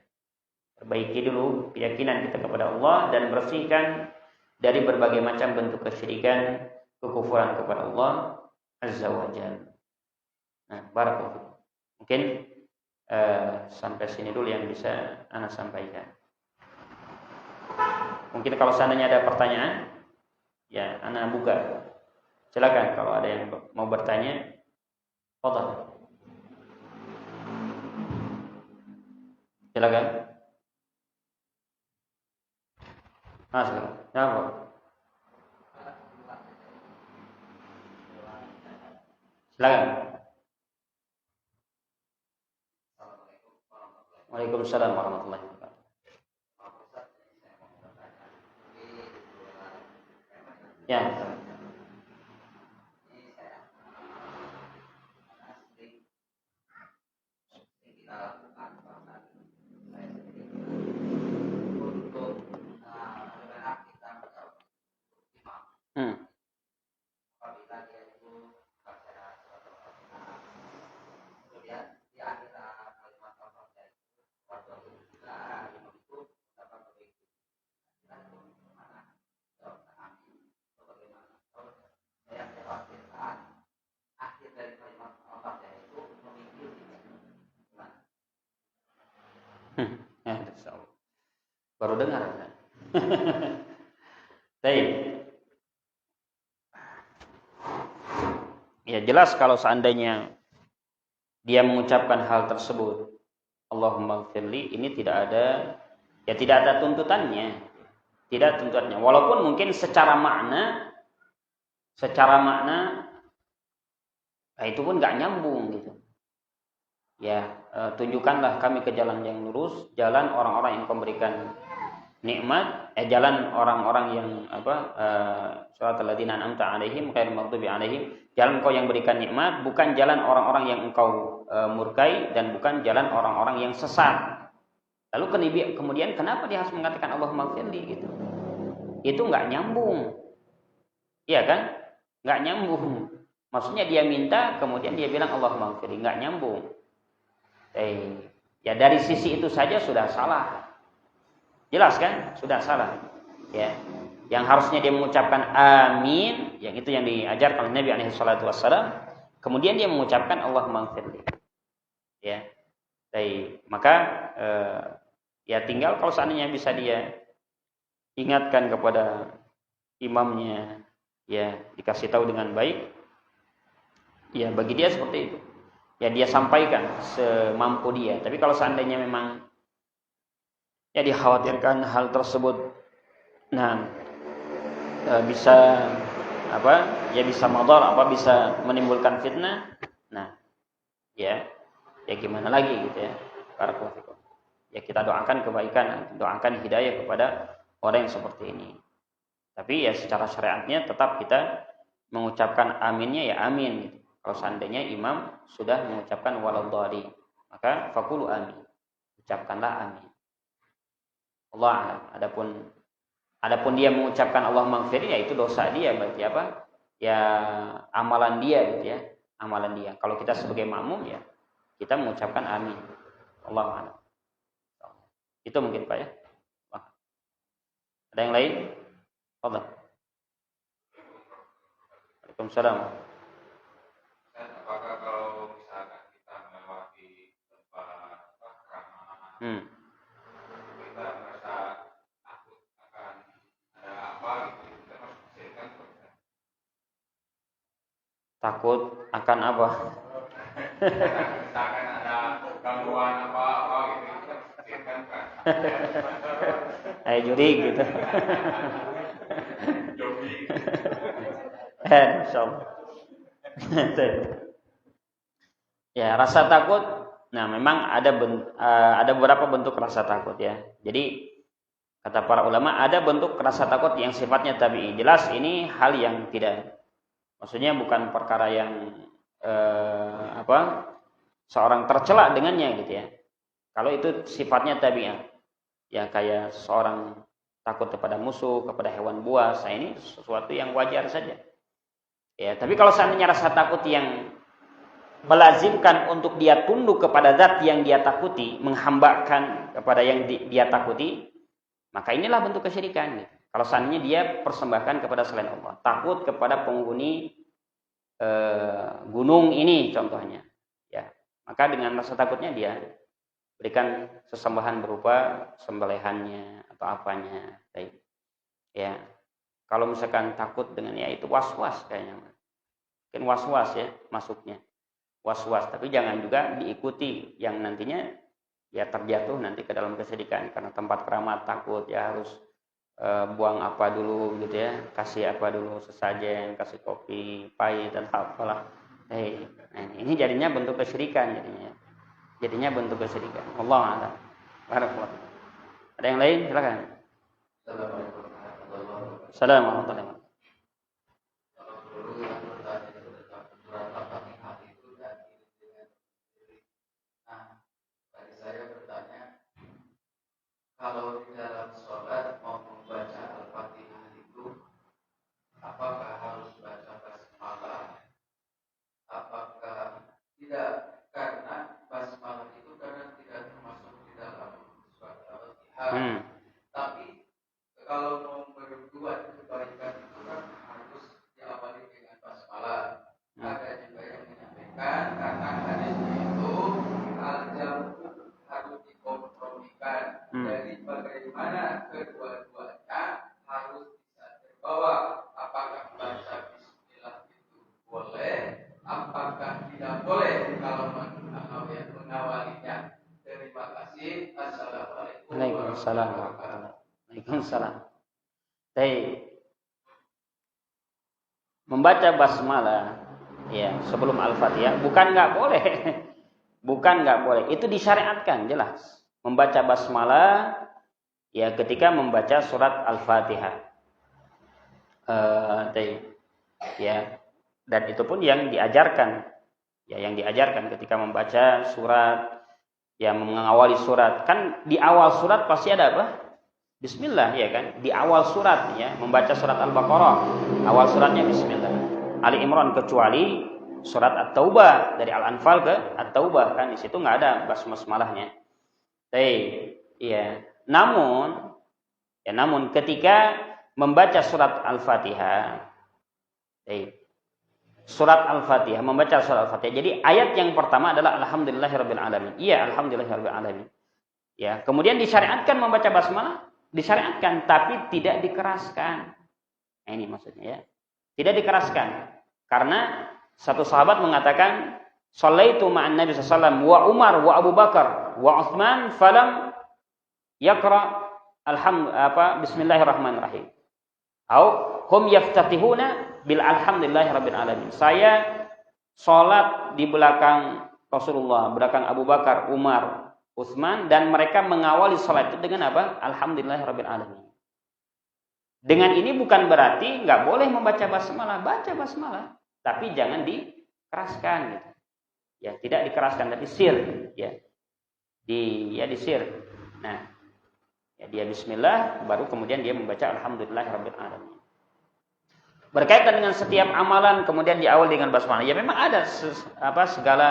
[SPEAKER 1] Perbaiki dulu keyakinan kita kepada Allah dan bersihkan dari berbagai macam bentuk kesyirikan, kekufuran kepada Allah Azza wa Jalla. Nah, barakallahu. Mungkin sampai sini dulu yang bisa ana sampaikan. Mungkin kalau seandainya ada pertanyaan, ya ana buka. Silakan kalau ada yang mau bertanya. Fadhal. Silakan. Silakan. Apa? Silakan. Waalaikumsalam warahmatullahi wabarakatuh. Ya. Ya, baru dengar. Baik. Ya jelas kalau seandainya dia mengucapkan hal tersebut, Allahumma gfirli, ini tidak ada tuntutannya. Tidak tuntutannya. Walaupun mungkin secara makna itu pun nggak nyambung gitu. Ya, tunjukkanlah kami ke jalan yang lurus, jalan orang-orang yang memberikan nikmat, jalan orang-orang yang shiratal ladzina an'amta 'alaihim ghairil maghdubi 'alaihim, jalan Engkau yang berikan nikmat, bukan jalan orang-orang yang Engkau murkai dan bukan jalan orang-orang yang sesat. Lalu kemudian kenapa dia harus mengatakan Allahumma gfirli gitu? Itu nggak nyambung. Iya kan? Nggak nyambung. Maksudnya dia minta, kemudian dia bilang Allahumma gfirli, nggak nyambung. Ya dari sisi itu saja sudah salah. Jelas kan? Sudah salah. Ya. Yang harusnya dia mengucapkan amin, yang itu yang diajarkan oleh Nabi alaihi salatu wassalam, kemudian dia mengucapkan Allahumma gfirli. Ya. Maka ya tinggal kalau seandainya bisa dia ingatkan kepada imamnya, ya dikasih tahu dengan baik, ya bagi dia seperti itu. Ya dia sampaikan semampu dia. Tapi kalau seandainya memang ya dikhawatirkan hal tersebut bisa bisa madhar, bisa menimbulkan fitnah, ya gimana lagi gitu ya. Barakallahu fikum. Ya kita doakan kebaikan, doakan hidayah kepada orang yang seperti ini. Tapi ya secara syariatnya tetap kita mengucapkan aminnya ya amin gitu. Kalau seandainya imam sudah mengucapkan waladhdallin, maka faqulu amin. Ucapkanlah amin. Allah a'lam. Adapun dia mengucapkan Allahumma gfirli, ya itu dosa dia, berarti apa? Ya amalan dia gitu ya. Amalan dia. Kalau kita sebagai makmum ya kita mengucapkan amin. Allah a'lam. Itu mungkin Pak ya. Ada yang lain? Fadhal. Waalaikumsalam.
[SPEAKER 2] Apakah kalau misalkan kita melewati tempat keramaian, kita merasa takut akan ada apa gitu, kita harus bersihkan kita.
[SPEAKER 1] Takut akan apa?
[SPEAKER 2] Misalkan ada gangguan apa gitu, kita harus bersihkan kan.
[SPEAKER 1] Ayo juri gitu.
[SPEAKER 2] Jogi.
[SPEAKER 1] Insyaallah. Ya, rasa takut. Nah, memang ada beberapa bentuk rasa takut ya. Jadi kata para ulama ada bentuk rasa takut yang sifatnya tabi'i. Jelas ini hal yang tidak, maksudnya bukan perkara yang seorang tercela dengannya gitu ya. Kalau itu sifatnya tabi'i. Ya kayak seorang takut kepada musuh, kepada hewan buas, ini sesuatu yang wajar saja. Ya, tapi kalau seandainya rasa takut yang melazimkan untuk dia tunduk kepada zat yang dia takuti, menghambakan kepada yang dia takuti, maka inilah bentuk kesyirikan. Gitu. Kalau seandainya dia persembahkan kepada selain Allah, takut kepada penghuni gunung ini contohnya, ya, maka dengan rasa takutnya dia berikan sesembahan berupa sembelihannya atau apanya. Baik. Ya. Kalau misalkan takut dengan ya itu was-was kayaknya. Mungkin was-was ya masuknya. Was-was, tapi jangan juga diikuti yang nantinya ya terjatuh nanti ke dalam kesedihan karena tempat keramat takut ya harus buang apa dulu gitu ya, kasih apa dulu sesajen, kasih kopi pahit dan apalah. Ini jadinya bentuk kesyirikan jadinya. Jadinya bentuk kesyirikan. Allah a'lam. Barakallahu. Ada yang lain? Silakan. Assalamualaikum warahmatullahi wabarakatuh.
[SPEAKER 3] Kalau di dalam sholat mau membaca Al-Fatihah itu, apakah harus baca basmalah? Apakah tidak? Karena basmalah itu kadang tidak termasuk di dalam surat Al-Fatihah. Tapi kalau mau berbuat kebaikan itu kan harus diawali dengan basmalah. Ada juga yang menyampaikan karena hadisnya itu al-jamu harus dikompromikan. Dari bagaimana kedua-duanya harus bisa terbawa. Apakah baca bismillah itu boleh? Apakah tidak boleh kalau mengawalinya? Terima kasih. Assalamualaikum
[SPEAKER 1] Waalaikumsalam warahmatullahi wabarakatuh. Waalaikumsalam. Baik. Membaca basmalah ya sebelum Al-Fatihah bukan nggak boleh. Bukan nggak boleh. Itu disyariatkan jelas. Membaca basmalah ya ketika membaca surat Al-Fatihah. Ya. Dan itu pun yang diajarkan. Ya, yang diajarkan ketika membaca surat ya mengawali surat. Kan di awal surat pasti ada apa? Bismillah ya kan? Di awal surat ya, membaca surat Al-Baqarah. Awal suratnya bismillah. Ali Imran kecuali surat At-Taubah dari Al-Anfal ke At-Taubah kan di situ nggak ada basmalahnya. Iya. Namun ketika membaca surat Al-Fatihah, surat Al-Fatihah, membaca surat Al-Fatihah. Jadi ayat yang pertama adalah Alhamdulillahirabbil alamin. Iya, Alhamdulillahirabbil alamin. Ya, kemudian disyariatkan membaca basmalah, disyariatkan tapi tidak dikeraskan. Nah, ini maksudnya ya. Tidak dikeraskan. Karena satu sahabat mengatakan, "Shallaitu ma'an Nabi sallallahu alaihi wasallam wa Umar wa Abu Bakar wa Utsman falam yaqra bismillahirrahmanirrahim." Au hum yaftatihuna bil alhamdulillahirabbil alamin. Saya salat di belakang Rasulullah, belakang Abu Bakar, Umar, Utsman dan mereka mengawali salat itu dengan apa? Alhamdulillahirabbil alamin. Dengan ini bukan berarti nggak boleh membaca basmalah, baca basmalah, tapi jangan dikeraskan gitu. Ya, tidak dikeraskan tapi sir, ya. Disir. Nah, ya dia bismillah baru kemudian dia membaca alhamdulillahirabbil alamin. Berkaitan dengan setiap amalan kemudian diawali dengan basmalah. Ya memang ada segala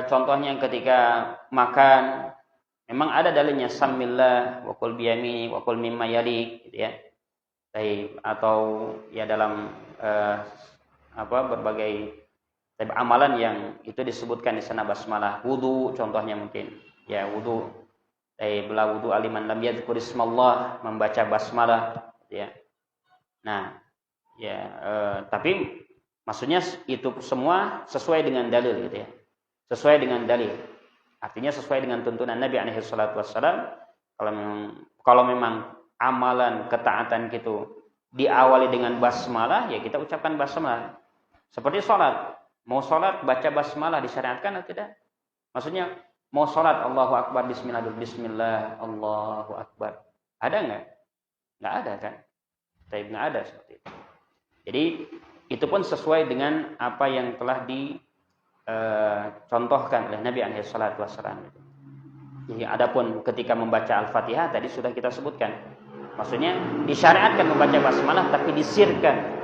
[SPEAKER 1] contohnya ketika makan memang ada dalilnya samillah wa qul biyamini wa qul mimma yalik gitu ya. Atau ya dalam berbagai amalan yang itu disebutkan di sana basmalah. Wudu contohnya mungkin ya wudu. Bela wudu aliman lam yadhkur ismallah, membaca basmalah gitu ya. Nah, ya tapi maksudnya itu semua sesuai dengan dalil gitu ya. Sesuai dengan dalil. Artinya sesuai dengan tuntunan Nabi alaihi salatu wassalam. Kalau memang amalan ketaatan gitu diawali dengan basmalah, ya kita ucapkan basmalah. Seperti sholat. Mau sholat baca basmalah disyariatkan atau tidak? Maksudnya mau sholat Allahu Akbar bismillah Allahu Akbar. Ada nggak? Nggak ada kan? Tapi nggak ada seperti itu. Jadi itu pun sesuai dengan apa yang telah contohkan oleh Nabi alaihi salatu wassalam. Jadi adapun ketika membaca Al-Fatihah tadi sudah kita sebutkan. Maksudnya disyariatkan membaca basmalah tapi disirkan.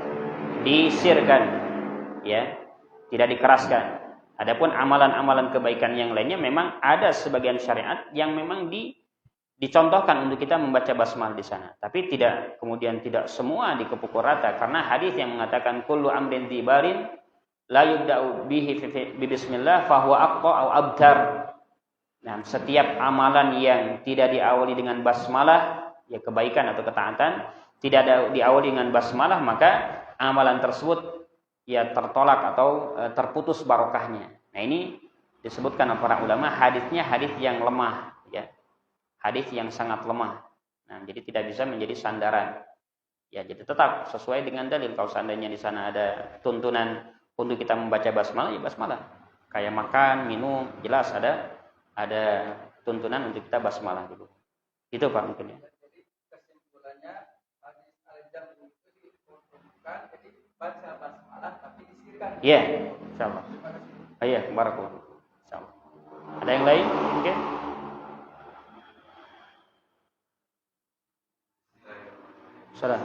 [SPEAKER 1] Ya, tidak dikeraskan. Adapun amalan-amalan kebaikan yang lainnya memang ada sebagian syariat yang memang dicontohkan untuk kita membaca basmalah di sana. Tapi kemudian tidak semua dikepukul rata karena hadis yang mengatakan kullu amrin dibarin la yubda'u bihi bi bismillah fa huwa aqta au abtar. Nah, setiap amalan yang tidak diawali dengan basmalah, ya kebaikan atau ketaatan, tidak ada diawali dengan basmalah, maka amalan tersebut ya tertolak atau terputus barokahnya. Nah, ini disebutkan oleh para ulama hadisnya hadis yang lemah, ya. Hadis yang sangat lemah. Nah, jadi tidak bisa menjadi sandaran. Ya, jadi tetap sesuai dengan dalil. Kalau seandainya di sana ada tuntunan untuk kita membaca basmalah, ya basmalah. Kayak makan, minum, jelas ada tuntunan untuk kita basmalah dulu. Itu Pak mungkin ya.
[SPEAKER 3] Jadi kesimpulannya hadis al-jam itu dihukumkan jadi baca basmalah tapi disirkan.
[SPEAKER 1] Iya, insyaallah. Iya, barakallahu. Insyaallah. Ada yang lain? Mungkin? Salah.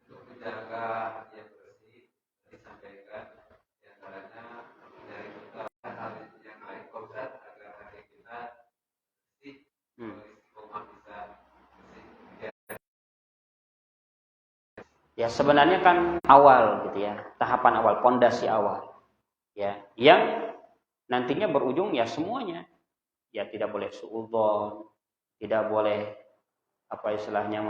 [SPEAKER 3] Untuk menjaga hati yang bersih disampaikan diantaranya dari kita hal yang lain Ustaz agar hati kita bersih, istiqomah bisa bersih.
[SPEAKER 1] Ya sebenarnya kan awal gitu ya, tahapan awal, pondasi awal. Ya, yang nantinya berujung ya semuanya. Ya tidak boleh suudzon, tidak boleh apa istilahnya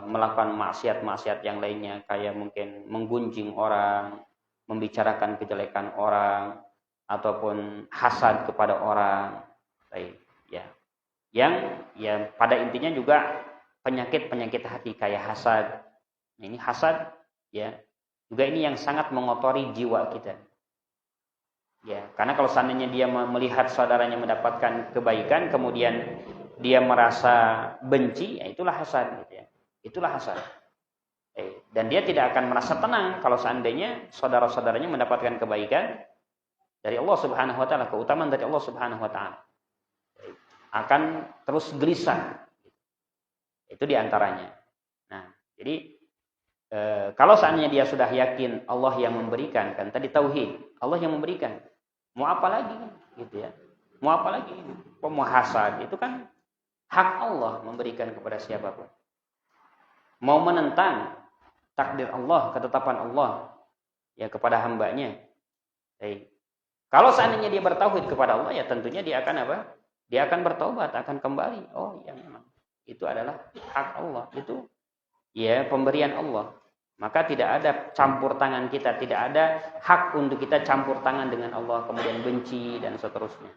[SPEAKER 1] melakukan maksiat-maksiat yang lainnya kayak mungkin menggunjing orang, membicarakan kejelekan orang ataupun hasad kepada orang. Baik, ya. Yang ya pada intinya juga penyakit-penyakit hati kayak hasad. Ini hasad ya. Juga ini yang sangat mengotori jiwa kita. Ya, karena kalau seandainya dia melihat saudaranya mendapatkan kebaikan kemudian dia merasa benci, ya itulah hasad gitu ya. Itulah hasad. Dan dia tidak akan merasa tenang kalau seandainya saudara-saudaranya mendapatkan kebaikan dari Allah Subhanahu wa taala, keutamaan dari Allah Subhanahu wa taala. Akan terus gelisah. Itu diantaranya. Nah, jadi kalau seandainya dia sudah yakin Allah yang memberikan, kan tadi tauhid, Allah yang memberikan. Mau apa lagi gitu ya? Mau apa lagi? Mau hasad itu kan hak Allah memberikan kepada siapapun. Mau menentang takdir Allah, ketetapan Allah ya kepada hambanya. Kalau seandainya dia bertauhid kepada Allah, ya tentunya dia akan apa? Dia akan bertobat, akan kembali. Oh ya memang itu adalah hak Allah. Itu ya pemberian Allah. Maka tidak ada campur tangan kita, tidak ada hak untuk kita campur tangan dengan Allah kemudian benci dan seterusnya.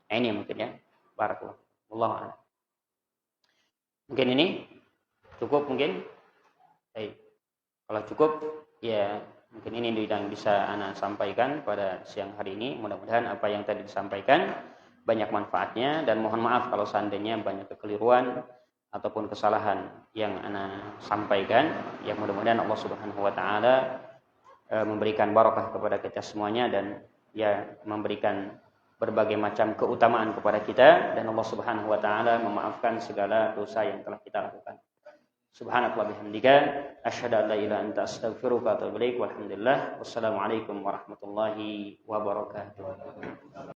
[SPEAKER 1] Nah, ini mungkin ya. Barakallahu. Wallahu a'lam. Mungkin ini cukup mungkin. Kalau cukup ya mungkin ini yang bisa ana sampaikan pada siang hari ini. Mudah-mudahan apa yang tadi disampaikan banyak manfaatnya dan mohon maaf kalau seandainya banyak kekeliruan ataupun kesalahan yang ana sampaikan. Ya mudah-mudahan Allah Subhanahu wa taala memberikan barakah kepada kita semuanya dan ya memberikan berbagai macam keutamaan kepada kita dan Allah Subhanahu wa taala memaafkan segala dosa yang telah kita lakukan. Subhanakallah bihamdika asyhadu an la ilaha illa anta astaghfiruka wa atubu ilaik. Walhamdulillah. Wassalamualaikum warahmatullahi wabarakatuh.